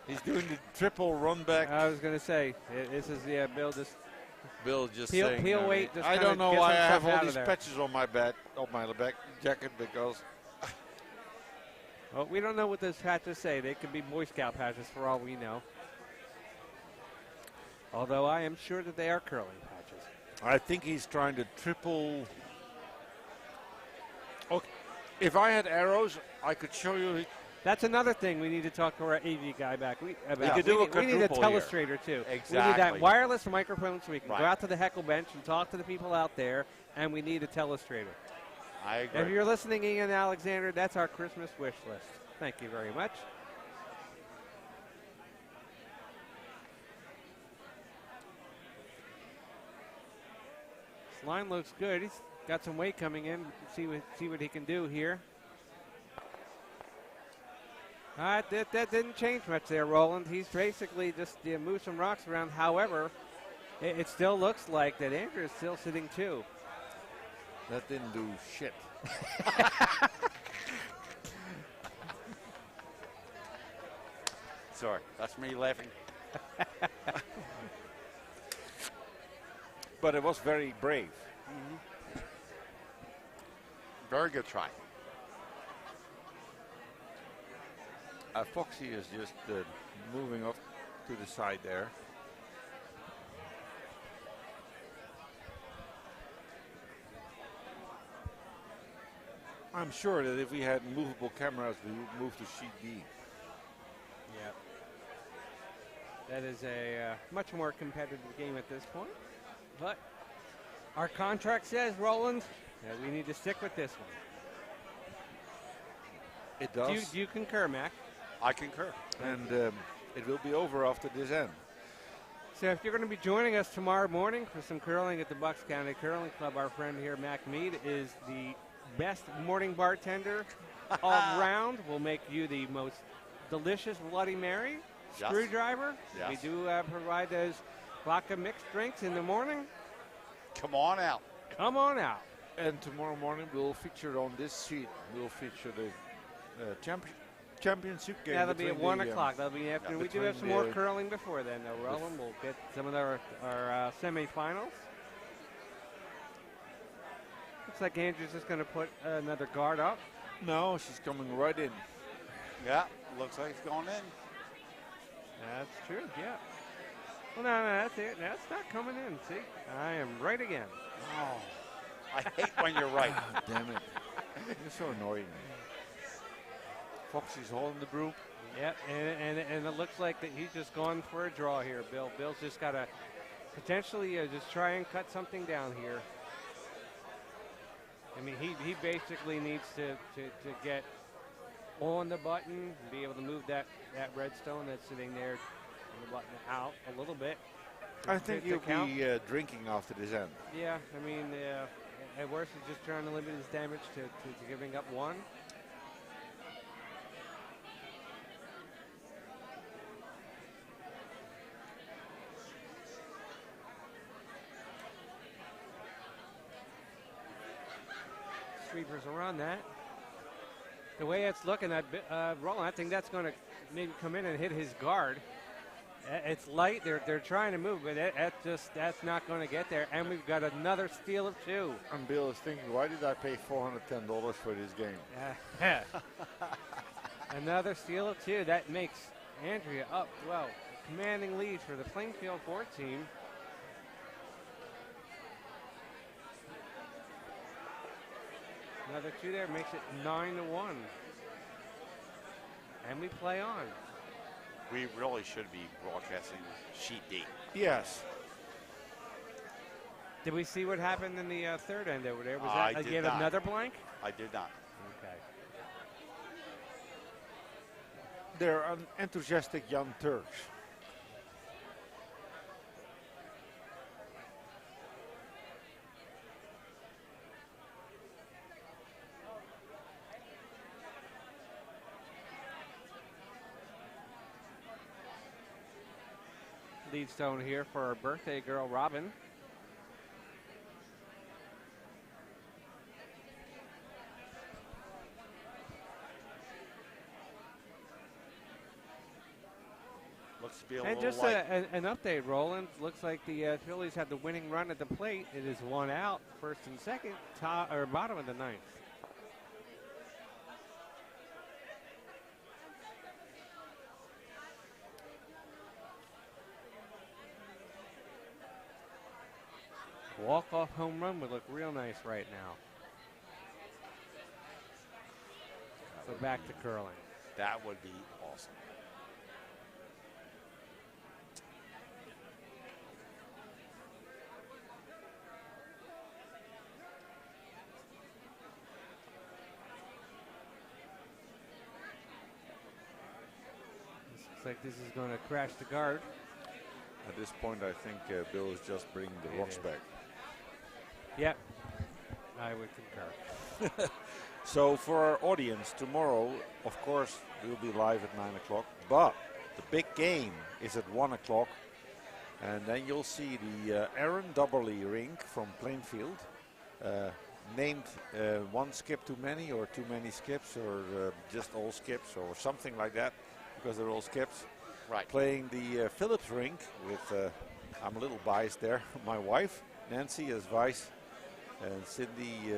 He's doing the triple run back. I was going to say, this is, Bill just he'll saying, wait. I don't know why I have all these patches on my back jacket because... Well, we don't know what those patches say. They could be Boy Scout patches for all we know. Although I am sure that they are curling patches. I think he's trying to triple. Okay. If I had arrows, I could show you. That's another thing we need to talk to our AV guy back. We need a telestrator, too. Exactly. We need that wireless microphone so we can go out to the heckle bench and talk to the people out there, and we need a telestrator. I agree. If you're listening, Ian Alexander, that's our Christmas wish list. Thank you very much. This line looks good. He's got some weight coming in. See what he can do here. That didn't change much there, Roland. He's basically just moved some rocks around. However, it still looks like that Andrew is still sitting 2. That didn't do shit. Sorry, that's me laughing. But it was very brave. Mm-hmm. Very good try. Foxy is just moving off to the side there. I'm sure that if we had movable cameras, we would move to sheet D. Yeah. That is a much more competitive game at this point. But our contract says, Roland, that we need to stick with this one. It does. Do you concur, Mac? I concur. And it will be over after this end. So if you're going to be joining us tomorrow morning for some curling at the Bucks County Curling Club, our friend here, Mac Mead, is the best morning bartender all round. We'll make you the most delicious Bloody Mary, screwdriver. Yes. We do provide those vodka mixed drinks in the morning. Come on out. Come on out. And tomorrow morning we'll feature on this sheet, we'll feature the championship game. That'll be at 1 o'clock. That'll be after. We do have some more the, curling before then, though, Roland. We'll get some of our semifinals. Looks like Andrew's just going to put another guard up. No, she's coming right in. Yeah, looks like it's going in. That's true, yeah. Well, no, that's it. That's not coming in. See, I am right again. Oh, I hate when you're right. Damn it. You're so annoying. Foxy's holding the broom. Yep, and it looks like that he's just gone for a draw here, Bill. Bill's just got to potentially just try and cut something down here. I mean, he basically needs to get on the button, be able to move that redstone that's sitting there, on the button out a little bit. I think he'll be drinking after this end. Yeah, I mean, at worst he's just trying to limit his damage to giving up one. Sweepers around that. The way it's looking at Roland, I think that's going to maybe come in and hit his guard. It's light. They're trying to move, but that's not going to get there. And we've got another steal of 2. And Bill is thinking, why did I pay $410 for this game? Another steal of 2. That makes Andrea up 12. Commanding lead for the Plainfield 4 team. Another 2 there makes it 9-1. And we play on. We really should be broadcasting sheet D. Yes. Did we see what happened in the third end over there? Was that again another blank? I did not. Okay. They're enthusiastic young Turks. Lead stone here for our birthday girl, Robin. Looks to be a and little just light. an update, Roland. Looks like the Phillies had the winning run at the plate. It is 1 out, first and second, bottom of the 9th. Walk-off home run would look real nice right now. So back to curling. That would be awesome. Looks like this is going to crash the guard. At this point, I think Bill is just bringing the rocks back. Yep, I would concur. So for our audience, tomorrow, of course, we'll be live at 9 o'clock. But the big game is at 1 o'clock. And then you'll see the Aaron Dubberly rink from Plainfield. Named one skip too many or too many skips or just all skips or something like that. Because they're all skips. Right. Playing the Phillips rink with, I'm a little biased there, my wife, Nancy as vice. And Cindy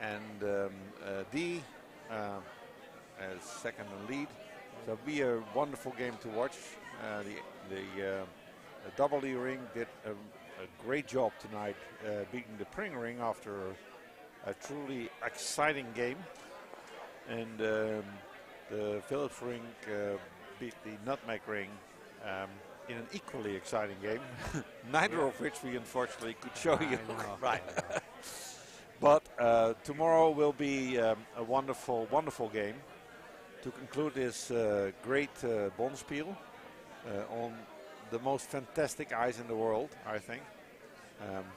and Dee as second and lead. So it'll be a wonderful game to watch. The Double E ring did a great job tonight beating the Pring ring after a truly exciting game. And the Phillips ring beat the Nutmeg ring in an equally exciting game, neither of which we unfortunately could show you. Right. But tomorrow will be a wonderful, wonderful game. to conclude this great bonspiel on the most fantastic ice in the world, I think.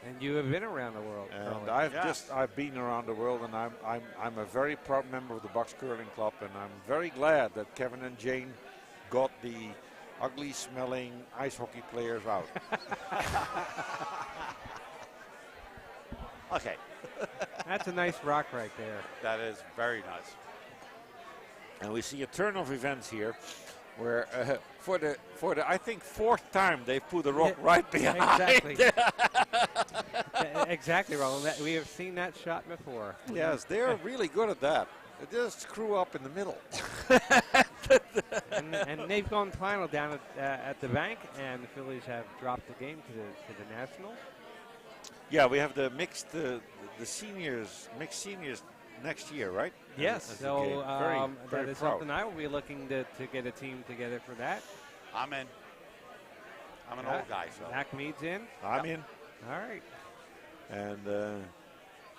And you have been around the world. And I've been around the world, and I'm a very proud member of the Bucks Curling Club, and I'm very glad that Kevin and Jane got the ugly-smelling ice hockey players out. Okay. That's a nice rock right there. That is very nice. And we see a turn of events here, where for the I think fourth time they've put a rock right behind. Exactly. Exactly, Roland. We have seen that shot before. Yes, they're really good at that. They just screw up in the middle. and they've gone final down at the bank, and the Phillies have dropped the game to the Nationals. Yeah, we have the mixed mixed seniors next year, right? Yes, so very that is proud. something I will be looking to get a team together for that. I'm in. I'm an old guy, so. Zach Mead's in. I'm in. All right. And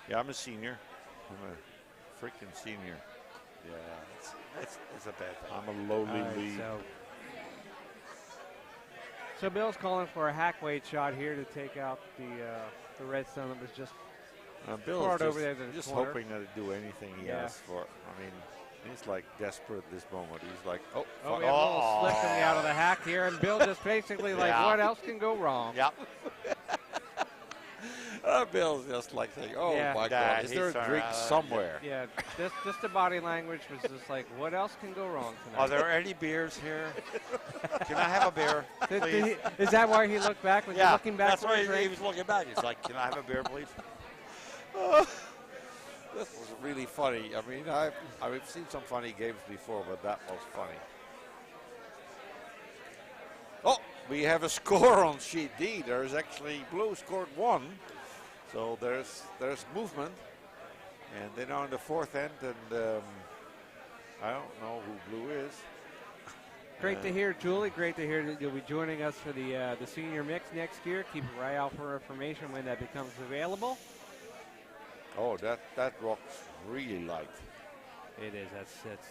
yeah, I'm a senior. I'm a freaking senior. Yeah, it's a bad thing. I'm a lowly Right, lead. So Bill's calling for a hack weight shot here to take out the redstone that was just Bill's poured just, over there to the just corner. hoping that it do anything he Yeah. asks for. I mean, he's like desperate at this moment. He's like, oh, Oh, fuck. we have a little slip coming out of the hack here, and Bill just basically like, Yeah. what else can go wrong? Yep. Bill's just like saying, oh Yeah. my Yeah, God, is there he's a drink somewhere? Yeah, just the body language was just like, what else can go wrong tonight? Are there any beers here? Can I have a beer, please? Is that why he looked back when you're looking back? that's for why a he drink? was looking back. He's like, can I have a beer, please? This was really funny. I mean, I've seen some funny games before, but that was funny. Oh, we have a score on sheet D. There's actually Blue scored 1. So there's movement. And they're now in the fourth end, and I don't know who Blue is. Great to hear, Julie. Great to hear that you'll be joining us for the senior mix next year. Keep an eye out for information when that becomes available. Oh, that rock's really light. It is.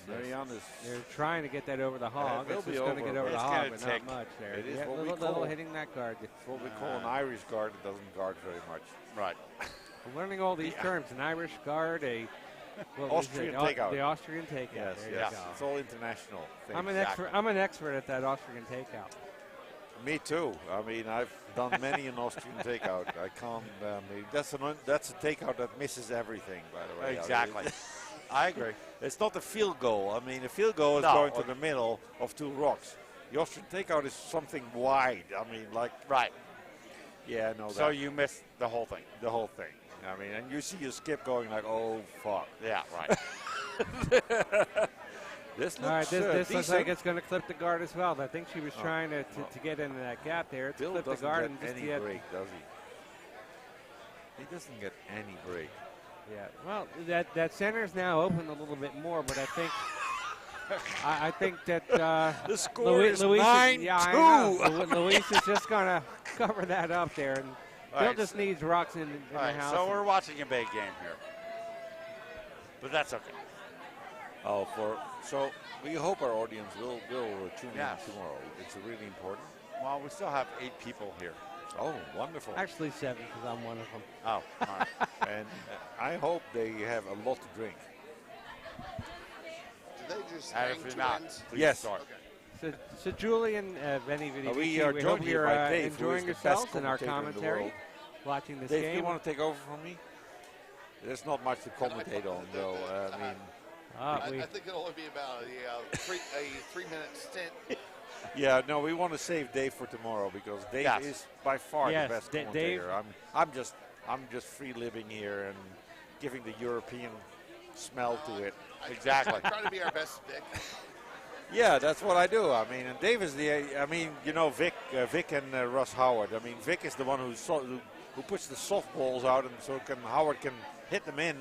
Marianne is. They're trying to get that over the hog. it will It's be just going to over, get over but the it's hog, gonna but tick. not much there. It is Yeah, what we little call- hitting that guard. It's what we call an Irish guard. It doesn't guard very much. Right. We're learning all these terms: an Irish guard, what was Austrian it? takeout. The Austrian takeout. Yes, There yes. you go. It's all international things. I'm an expert at that Austrian takeout. Me too. I mean, I've done many an Austrian takeout. I can't. That's a takeout that misses everything. By the way. Exactly. I agree. It's not a field goal. I mean, a field goal is No. going to the middle of two rocks. The Austrian takeout is something wide. I mean, like. Right. Yeah, no. So you missed the whole thing. the whole thing. I mean, and you see your skip going like, oh fuck. Yeah, right. This looks All right, this looks decent. like it's going to clip the guard as well. I think she was trying to get into that gap there. It's Bill clipped the doesn't guard get and just any yet. break, does he? He doesn't get any break. Yeah. Well, that center's now open a little bit more, but I think I think that The score is Luis 9-2. yeah, I know. Luis is just going to cover that up there, and All Bill right, just needs rocks in All the right, house. so we're watching a big game here. But that's okay. So we hope our audience will tune Yes. in tomorrow. It's really important. Well, we still have 8 people here. Oh, wonderful. Actually 7, because I'm one of them. Oh, all right. And I hope they have a lot to drink. Do they just And hang if you're two not, ends? please Yes. start. So Julie and Benny Video, We are hope joined here you're by Dave, who is enjoying the best yourselves in our commentator in the commentary, world. watching this Dave, game. you want to take over from me? There's not much to commentate on, though. I mean, I think it'll only be about a 3-minute stint. yeah, no, we want to save Dave for tomorrow because Dave Yes. is by far Yes, the best Dave- commentator. I'm just free living here and giving the European smell to it. Exactly. I try to be our best Vic. Yeah, that's what I do. I mean, and Dave is Vic and Russ Howard. I mean, Vic is the one who puts the softballs out, and so Howard can hit them in.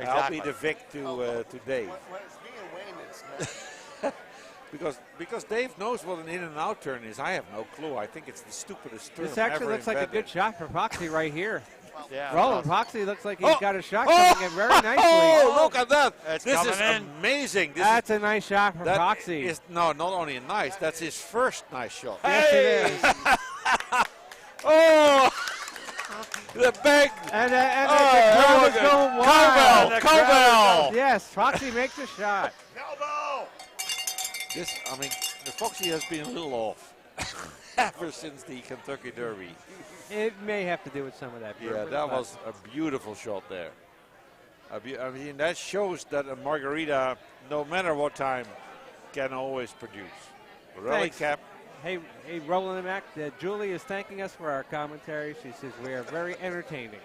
I'll be Exactly. the Vic to Dave. When it's me and Wayne, it's Because Dave knows what an in and out turn is. I have no clue. I think it's the stupidest turn This actually ever looks like a invented. good shot for Foxy right here. Yeah. Roland Foxy looks like he's got a shot coming in very nicely. Oh, look at that. It's This coming is in. amazing. That's a nice shot from Foxy. No, not only a nice, that's his first nice shot. Yes, it is. Oh, the big. And the crowd is going wild. Cowbell. Yes, Foxy makes a shot. This, I mean, the Foxy has been a little off ever since the Kentucky Derby. It may have to do with some of that. Yeah, that was a beautiful shot there. I mean, that shows that a margarita, no matter what time, can always produce. Rally Thanks. cap. Hey, Roland and Mac, Julie is thanking us for our commentary. She says we are very entertaining.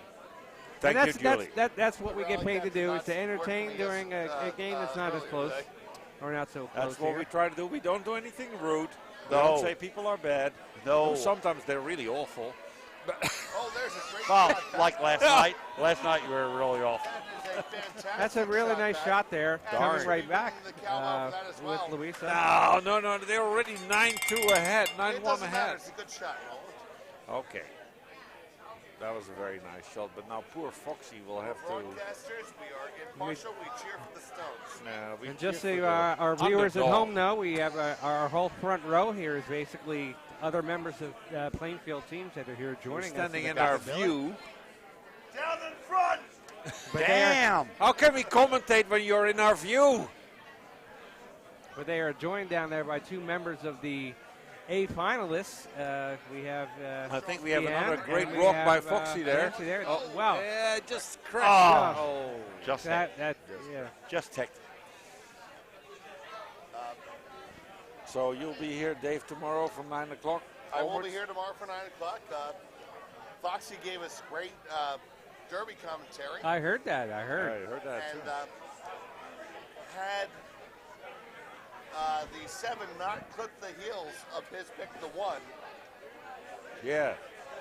Thank and you, Julie. That's what we get paid to do, is to entertain during a game that's not as close or not so close. That's what here. we try to do. We don't do anything rude. We No. don't say people are bad. No. Sometimes they're really awful. Oh, there's a great Well, shot. like last night. Last night you were really off. That is a fantastic That's a really nice back. shot there, Darn. coming right back The cowbell for that as well. with Luisa. No, they're already 9-2 ahead, It 9-1 doesn't matter. ahead. It's a good shot, Roland. Okay. That was a very nice shot, but now poor Foxy will have to. Broadcasters, we are impartial. We cheer for the Stones. We And just cheer so for the our viewers at underdog. home know, we have our whole front row here is basically other members of Plainfield teams that are here We're joining us. standing the in our Billet. view. Down in front. But Damn. How can we commentate when you're in our view? But they are joined down there by two members of the A finalists. We have. I think we have Deanne, another great and we rock by have, Foxy there. Nancy there. Oh, Wow. Yeah, just crashed. Oh. Just That ticked. yeah. Just ticked. So you'll be here, Dave, tomorrow from 9 o'clock? I will be onwards? here tomorrow for 9 o'clock. Foxy gave us great Derby commentary. I heard that. I heard. I heard that And too. had the 7 not clipped the heels of his pick the 1, Yeah,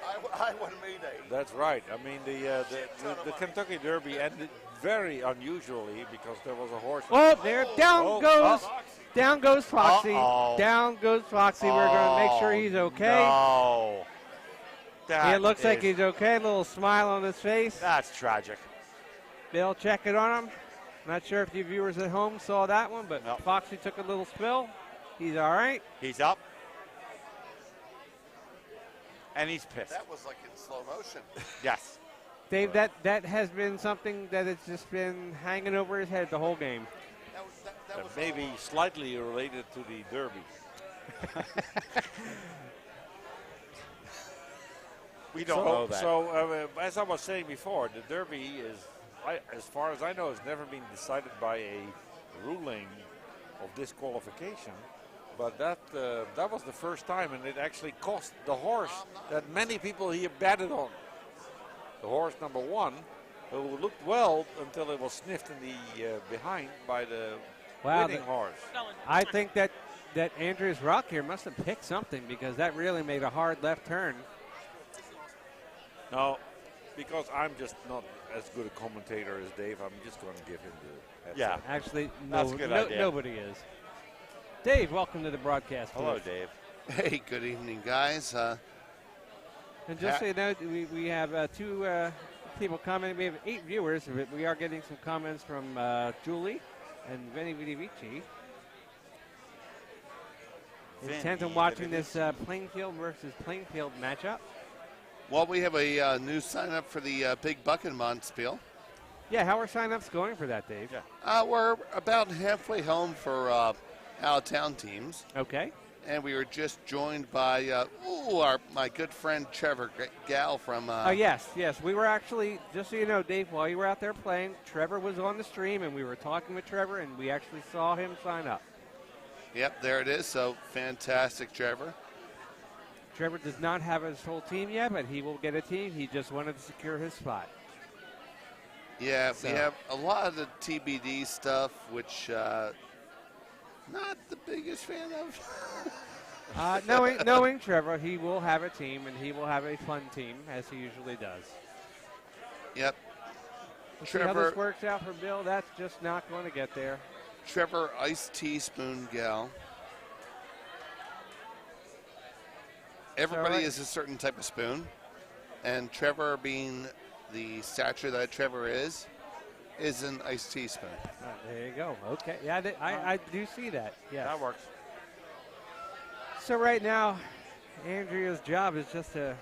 I would have made a. that's right. I mean, the Kentucky Derby ended very unusually because there was a horse. Oh, there down goes. oh. Down goes Foxy. Uh-oh. Down goes Foxy. We're going to make sure he's okay. No. That It looks like is- he's okay. A little smile on his face. That's tragic. They'll check it on him. Not sure if you viewers at home saw that one, but Nope. Foxy took a little spill. He's all right. He's up. And he's pissed. That was like in slow motion. Yes. Dave, that has been something that has just been hanging over his head the whole game. That was Maybe slightly related to the Derby. We don't know that. So, as I was saying before, the Derby is, as far as I know, has never been decided by a ruling of disqualification. But that was the first time, and it actually cost the horse that many people here batted on. The horse number 1, who looked well until it was sniffed in the behind by the winning horse. I think that Andrews Rock here must have picked something because that really made a hard left turn. No, because I'm just not as good a commentator as Dave, I'm just going to give him the heads Yeah. up. Actually, That's a good idea. nobody is. Dave, welcome to the broadcast. Hello, booth. Dave. Hey, good evening, guys. And just so you know, we have two people commenting. We have 8 viewers. But we are getting some comments from Julie and Vinny Vidivici. Intent on watching this Plainfield versus Plainfield matchup. Well, we have a new sign up for the Big Bucket Spiel. Yeah, how are sign-ups going for that, Dave? Yeah. We're about halfway home for out-of-town teams. Okay. And we were just joined by my good friend Trevor Gal from. Yes. We were actually, just so you know, Dave, while you were out there playing, Trevor was on the stream, and we were talking with Trevor, and we actually saw him sign up. Yep, there it is. So fantastic, Trevor. Trevor does not have his whole team yet, but he will get a team. He just wanted to secure his spot. Yeah, So- we have a lot of the TBD stuff, which not the biggest fan of. Knowing Trevor, he will have a team, and he will have a fun team, as he usually does. Yep. We'll see how Trevor- this works out for Bill. That's just not going to get there. Trevor Iced Teaspoon Gal. Everybody right. is a certain type of spoon, and Trevor being the stature that Trevor is an iced teaspoon. There you go. Okay. Yeah, I do see that. Yes. That works. So right now, Andrea's job is just to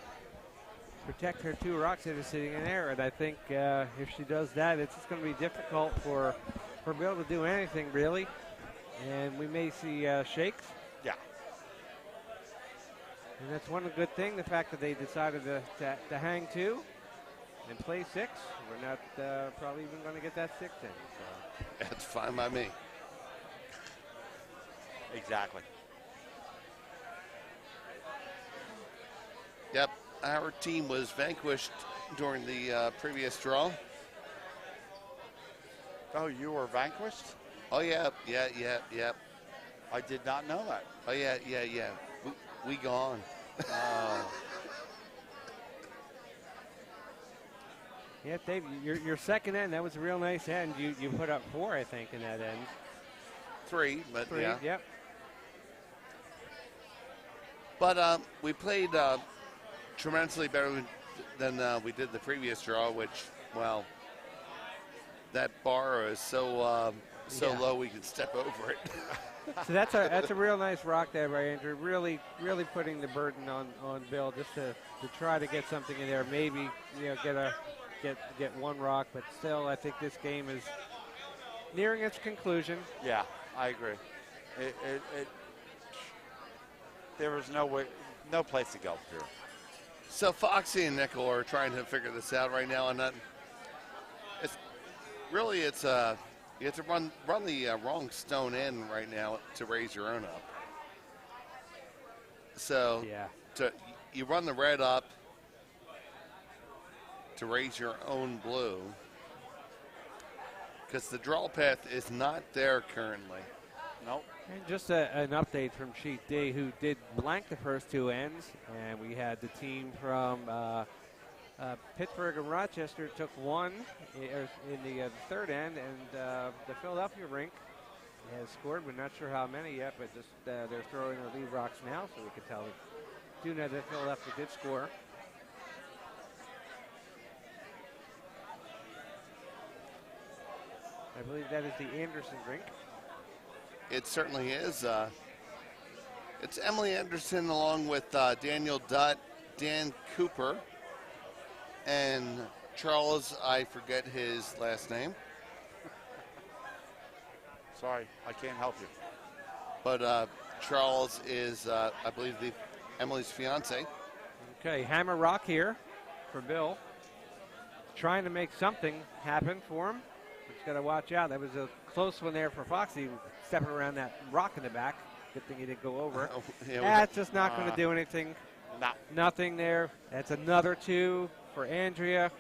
protect her 2 rocks that are sitting in there, and I think if she does that, it's just going to be difficult for Bill to do anything really, and we may see shakes. Yeah. And that's one good thing, the fact that they decided to hang 2 and play 6. We're not probably even going to get that 6 in. So. That's fine by me. Exactly. Yep, our team was vanquished during the previous draw. Oh, you were vanquished? Oh, yeah. I did not know that. Oh, yeah. We gone. Oh. Yeah, Dave, your second end, that was a real nice end. You put up 4, I think, in that end. 3, but 3, yeah. yep. But we played tremendously better than we did the previous draw, which, well, that bar is so low we can step over it. So that's a real nice rock there by Andrew. Really putting the burden on Bill just to try to get something in there. Maybe get 1 rock, but still I think this game is nearing its conclusion. Yeah, I agree. There was no place to go here. So Foxy and Nickle are trying to figure this out right now, and you have to run the wrong stone in right now to raise your own up. So yeah, you run the red up to raise your own blue, because the draw path is not there currently. Nope. and just an update from Sheet D, who did blank the first 2 ends, and we had the team from Pittsburgh and Rochester took 1 in the 3rd end, and the Philadelphia rink has scored. We're not sure how many yet, but just they're throwing their lead rocks now, so we can tell. Do know that Philadelphia did score. I believe that is the Anderson rink. It certainly is. It's Emily Anderson along with Daniel Dutt, Dan Cooper, and Charles, I forget his last name. Sorry, I can't help you. But Charles is, I believe, Emily's fiance. Okay, hammer rock here for Bill. Trying to make something happen for him. Just got to watch out. That was a close one there for Foxy, stepping around that rock in the back. Good thing he didn't go over. That's just not going to do anything. No. Nothing there. That's another 2 for Andrea.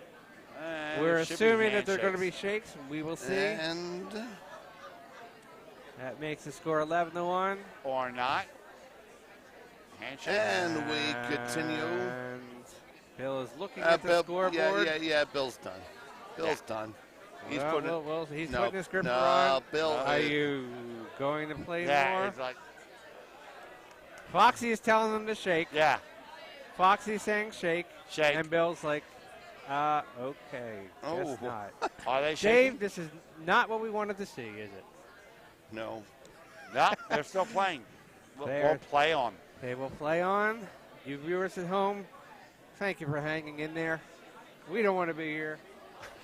We're assuming that they're going to be shakes. We will see. And that makes the score 11-1. Or not. Handshake. And we continue. And Bill is looking at the scoreboard. Yeah, Bill's done. Bill's done. He's putting his gripper no, on. Bill. Are you going to play more? It's like, Foxy is telling them to shake. yeah. Foxy's saying shake. Shake. And Bill's like, okay. Guess not. Are they shaking? Dave, this is not what we wanted to see, is it? No. No, they're still playing. We'll play on. They will play on. You viewers at home, thank you for hanging in there. We don't want to be here.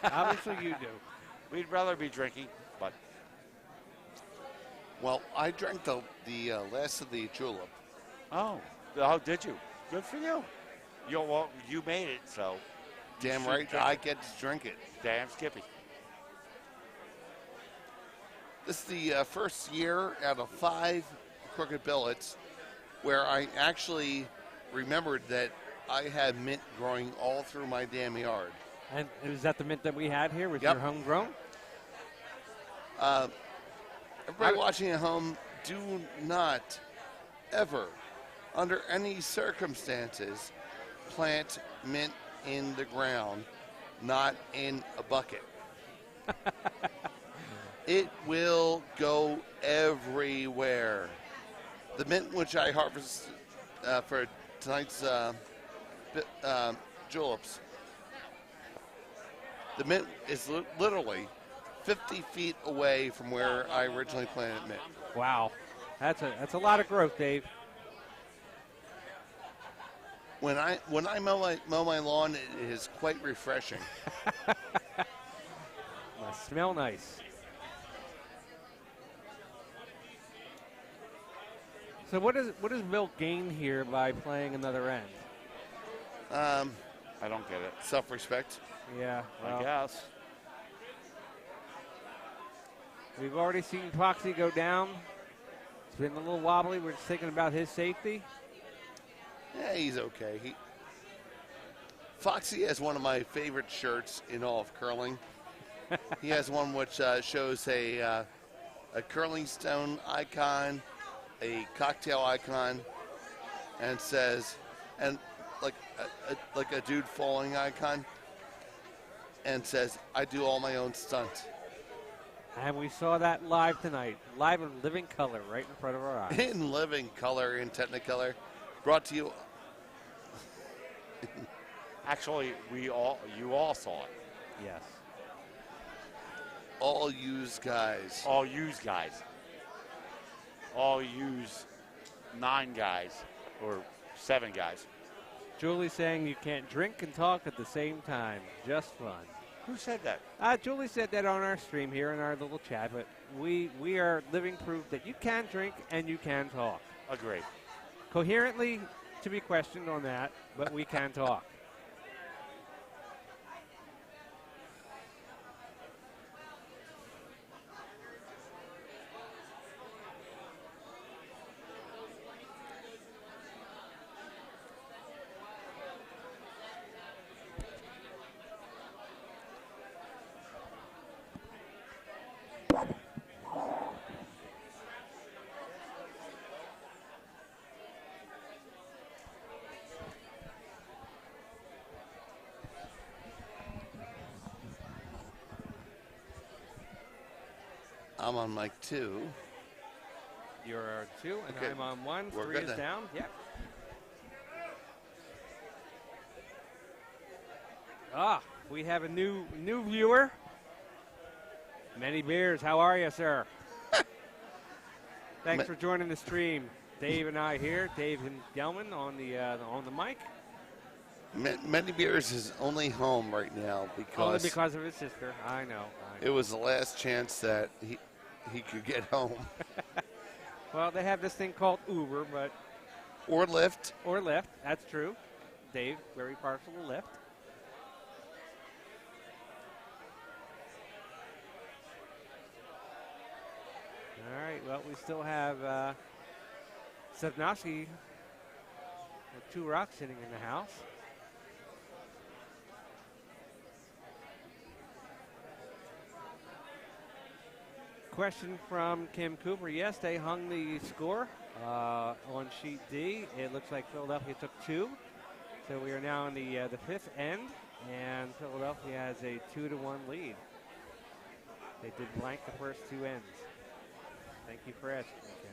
Obviously you do. We'd rather be drinking, but. Well, I drank the last of the julep. Oh, did you? Good for you. You made it, so. Damn right, I get to drink it. Damn Skippy. This is the first year out of 5 crooked billets where I actually remembered that I had mint growing all through my damn yard. And is that the mint that we had here? Was Yep. your homegrown? Everybody watching at home, do not ever, under any circumstances, plant mint in the ground, not in a bucket. It will go everywhere. The mint which I harvested for tonight's juleps The mint is literally 50 feet away from where I originally planted mint. Wow, that's a lot of growth, Dave. When I mow my lawn, it is quite refreshing. Must smell nice. So what does Bill gain here by playing another end? I don't get it. Self-respect. Yeah, well, I guess. we've already seen Foxy go down. It's been a little wobbly. We're just thinking about his safety. Yeah, he's okay. Foxy has one of my favorite shirts in all of curling. He has one which shows a curling stone icon, a cocktail icon, and says, and like a dude falling icon, and says, "I do all my own stunts." And we saw that live tonight, live in living color right in front of our eyes. In living color, in Technicolor, brought to you. Actually, you all saw it. Yes. All used guys. All used guys. All used 9 guys or 7 guys. Julie saying you can't drink and talk at the same time. Just fun. Who said that? Julie said that on our stream here in our little chat, but we are living proof that you can drink and you can talk. Agreed. Coherently to be questioned on that, but we can talk. I'm on mic 2. You're 2, and Okay. I'm on 1. We're 3 good is then. down. Yep. We have a new viewer. Many Beers, how are you, sir? Thanks for joining the stream. Dave and I here. Dave and Gelman on the mic. Many Beers is only home right now Only because because of his sister. I know. it was the last chance that he could get home. Well, they have this thing called Uber, but Or Lyft. or Lyft. That's true. Dave, very partial to Lyft. All right. Well, we still have Stepnosky with 2 rocks sitting in the house. Question from Kim Cooper. Yes, they hung the score on sheet D. It looks like Philadelphia took 2. So we are now in the 5th end, and Philadelphia has a 2-1 lead. They did blank the first 2 ends. Thank you for asking, Kim.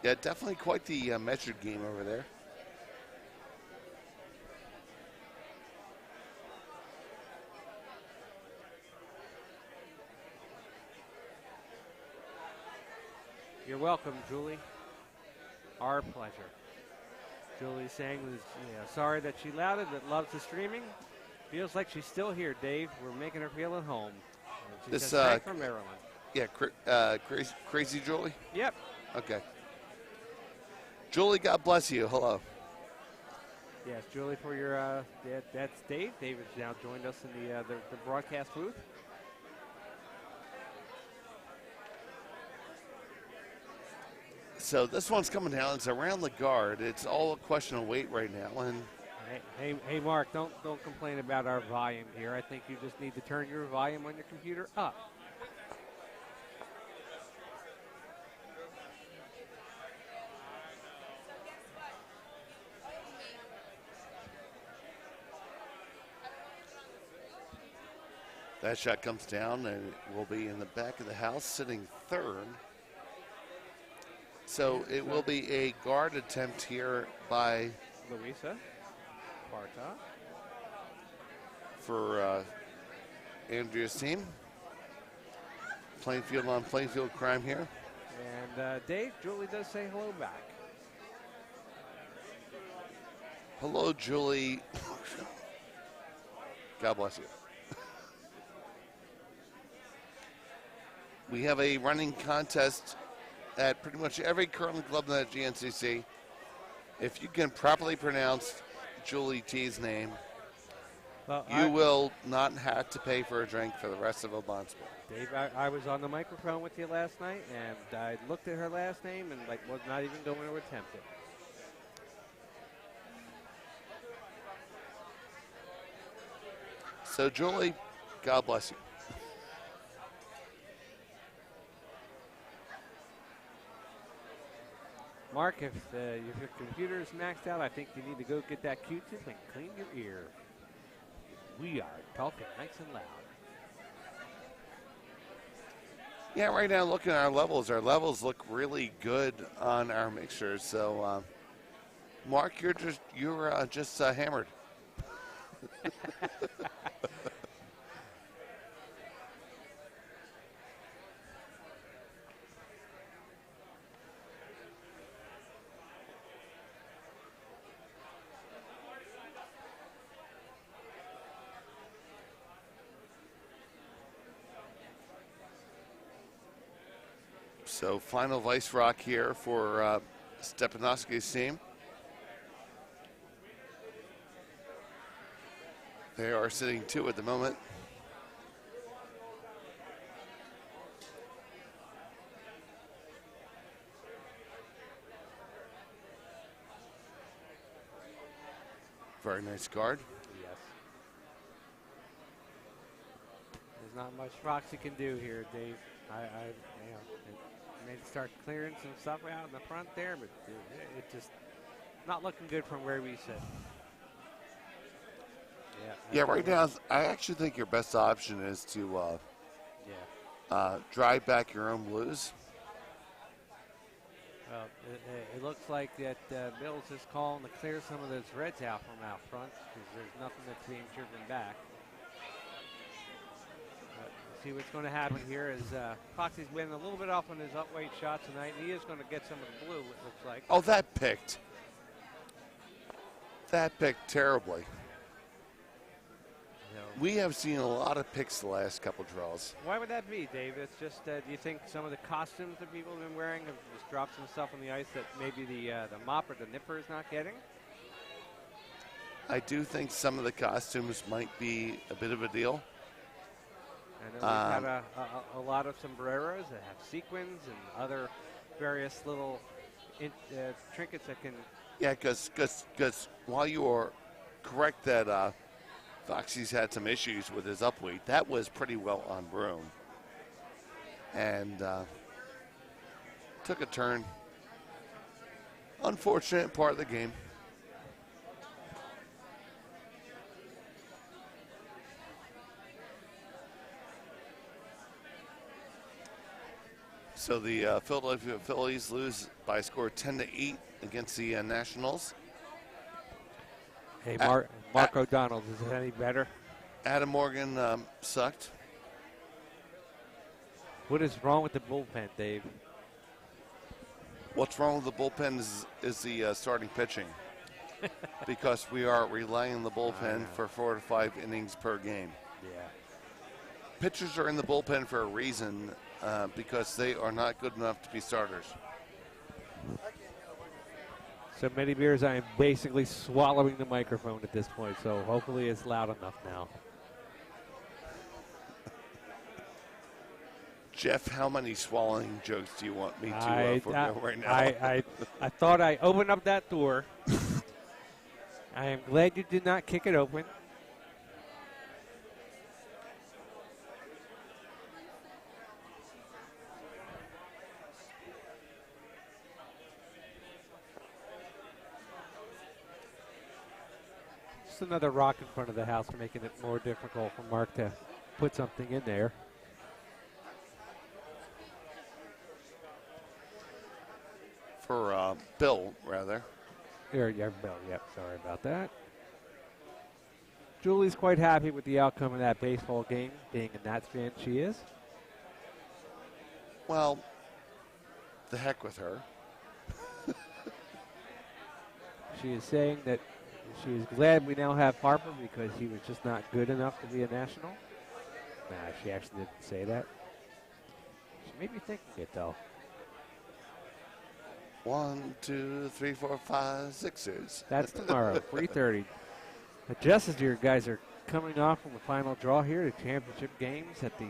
Yeah, definitely quite the measured game over there. You're welcome, Julie. Our pleasure. Julie's saying, sorry that she louded, but loves the streaming. Feels like she's still here, Dave. We're making her feel at home. She's This, just back from Maryland. Yeah, crazy Julie? Yep. Okay. Julie, God bless you. Hello. Yes, Julie, for your that's Dave. Dave has now joined us in the broadcast booth. So this one's coming down. It's around the guard. It's all a question of weight right now. And Hey, Mark, don't complain about our volume here. I think you just need to turn your volume on your computer up. that shot comes down and it will be in the back of the house, sitting 3rd. So it will be a guard attempt here by Luisa Barta. for Andrea's team. Plainfield on Plainfield crime here. And Dave, Julie does say hello back. Hello, Julie. God bless you. We have a running contest at pretty much every curling club in the GNCC. If you can properly pronounce Julie T's name, Well, you will not have to pay for a drink for the rest of Obonsville. Dave, I was on the microphone with you last night, and I looked at her last name and was not even going to attempt it. So, Julie, God bless you. Mark, if your computer is maxed out, I think you need to go get that Q-tip and clean your ear. We are talking nice and loud. Yeah, right now, looking at our levels look really good on our mixtures. So, Mark, you're just hammered. So final Vice Rock here for Stepnosky's team. They are sitting 2 at the moment. Very nice guard. Yes. There's not much Roxy can do here, Dave. They start clearing some stuff out in the front there, but it just not looking good from where we sit. Yeah, right now, I actually think your best option is to drive back your own blues. Well, it looks like that Bill's just calling to clear some of those reds out from out front because there's nothing that's being driven back. See what's going to happen here is Foxy's been a little bit off on his upweight shot tonight, and he is going to get some of the blue, it looks like. Oh, that picked. That picked terribly. No. We have seen a lot of picks the last couple draws. Why would that be, Dave? It's just, do you think some of the costumes that people have been wearing have just dropped some stuff on the ice that maybe the mop or the nipper is not getting? I do think some of the costumes might be a bit of a deal. I know we've had a lot of sombreros that have sequins and other various little trinkets that can... Yeah, because while you are correct that Foxy's had some issues with his upweight, that was pretty well on broom. And took a turn. Unfortunate part of the game. So the Philadelphia Phillies lose by a score of 10-8 against the Nationals. Hey, Mark O'Donnell, is it any better? Adam Morgan sucked. What is wrong with the bullpen, Dave? What's wrong with the bullpen is the starting pitching. Because we are relying on the bullpen for 4 to 5 innings per game. Yeah. Pitchers are in the bullpen for a reason because they are not good enough to be starters. So many beers, I am basically swallowing the microphone at this point, so hopefully it's loud enough now. Jeff, how many swallowing jokes do you want me to forego right now? I thought I opened up that door. I am glad you did not kick it open. Just another rock in front of the house, making it more difficult for Mark to put something in there. For Bill, rather. There, yeah, Bill. Yep, sorry about that. Julie's quite happy with the outcome of that baseball game, being a Nats fan she is. Well, the heck with her. She is saying that she is glad we now have Harper because he was just not good enough to be a national. Nah, she actually didn't say that. She may be thinking it, though. 1, 2, 3, 4, 5, Sixers. That's tomorrow, 3:30. Just as your guys are coming off from the final draw here, the championship games at the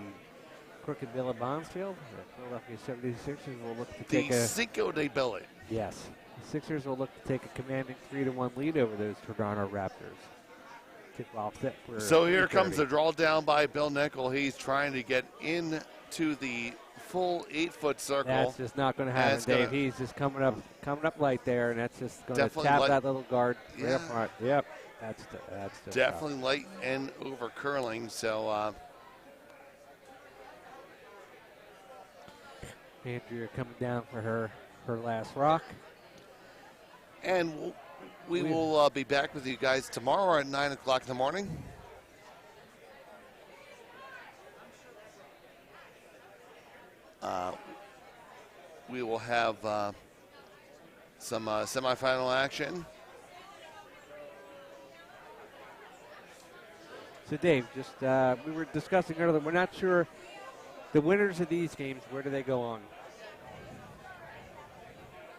Crooked Billet Bonds Field, the Philadelphia 76ers will look to take the Cinco de Billet. Yes. The Sixers will look to take a commanding 3-1 lead over those Toronto Raptors. Tip-off set for So here 3:30. comes the draw down by Bill Nickle. He's trying to get into the full 8-foot circle. That's just not going to happen, Dave. He's just coming up light there, and that's just going to tap light. that little guard Yeah. right up front. Yep. That's just definitely light and over curling. So Andrea coming down for her last rock. and we will be back with you guys tomorrow at 9 o'clock in the morning. We will have some semifinal action. So, Dave, just we were discussing earlier, we're not sure the winners of these games, where do they go on?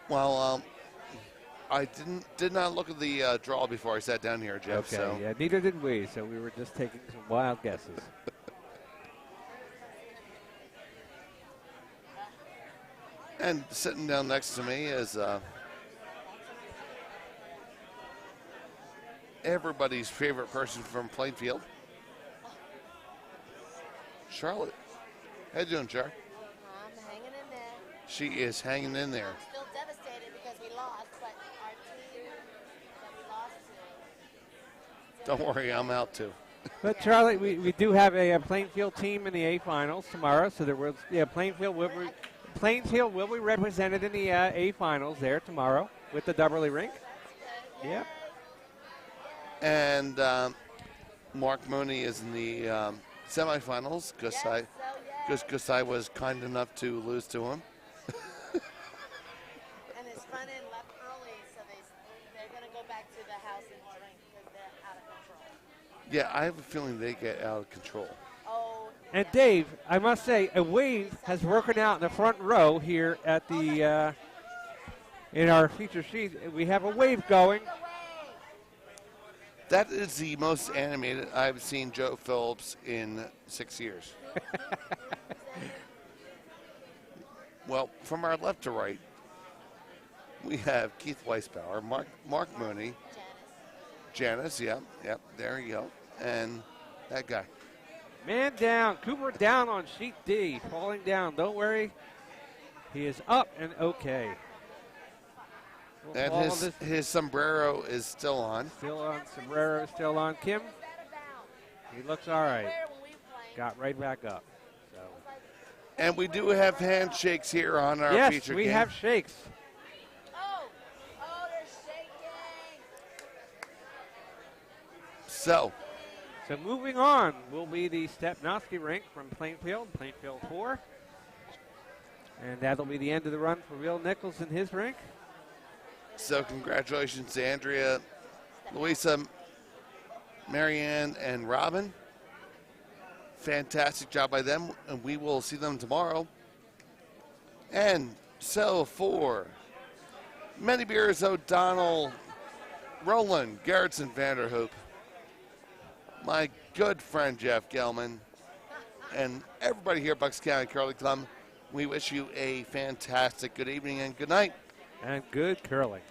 Well, I did not look at the draw before I sat down here, Jeff. Okay, so. yeah, neither did we, so we were just taking some wild guesses. And sitting down next to me is everybody's favorite person from Plainfield, Charlotte. How you doing, Char? I'm hanging in there. She is hanging in there. I'm still devastated because we lost, but our team that we lost to. Don't worry, I'm out too. But Charlie, we do have a Plainfield team in the A finals tomorrow, so there was Plainfield will be represented in the A finals there tomorrow with the Dubberly Rink. Yeah. And Mark Mooney is in the semifinals because I was kind enough to lose to him. And his front end left early, so they're going to go back to the house and drink because they're out of control. Yeah, I have a feeling they get out of control. Oh. And Dave, I must say, a wave has broken out in the front row here at the in our feature sheet. We have a wave going. That is the most animated I've seen Joe Phillips in 6 years. Well, from our left to right, we have Keith Weisbauer, Mark Mooney, Janice, yep, there you go, and that guy. Man down, Cooper down on sheet D, falling down. Don't worry, he is up and okay. And his sombrero is still on. Still on, sombrero still on. Kim, he looks all right. Got right back up. So. And we do have handshakes here on our feature game. Yes, we have shakes. Oh, they're shaking. So moving on will be the Stepnosky rink from Plainfield 4. And that'll be the end of the run for Bill Nichols in his rink. So congratulations to Andrea, Louisa, Marianne, and Robin. Fantastic job by them, and we will see them tomorrow. And so for Many Beers O'Donnell, Roland, Gerritsen, Vanderhoop, my good friend Jeff Gelman, and everybody here at Bucks County Curling Club, we wish you a fantastic good evening and good night. And good curling.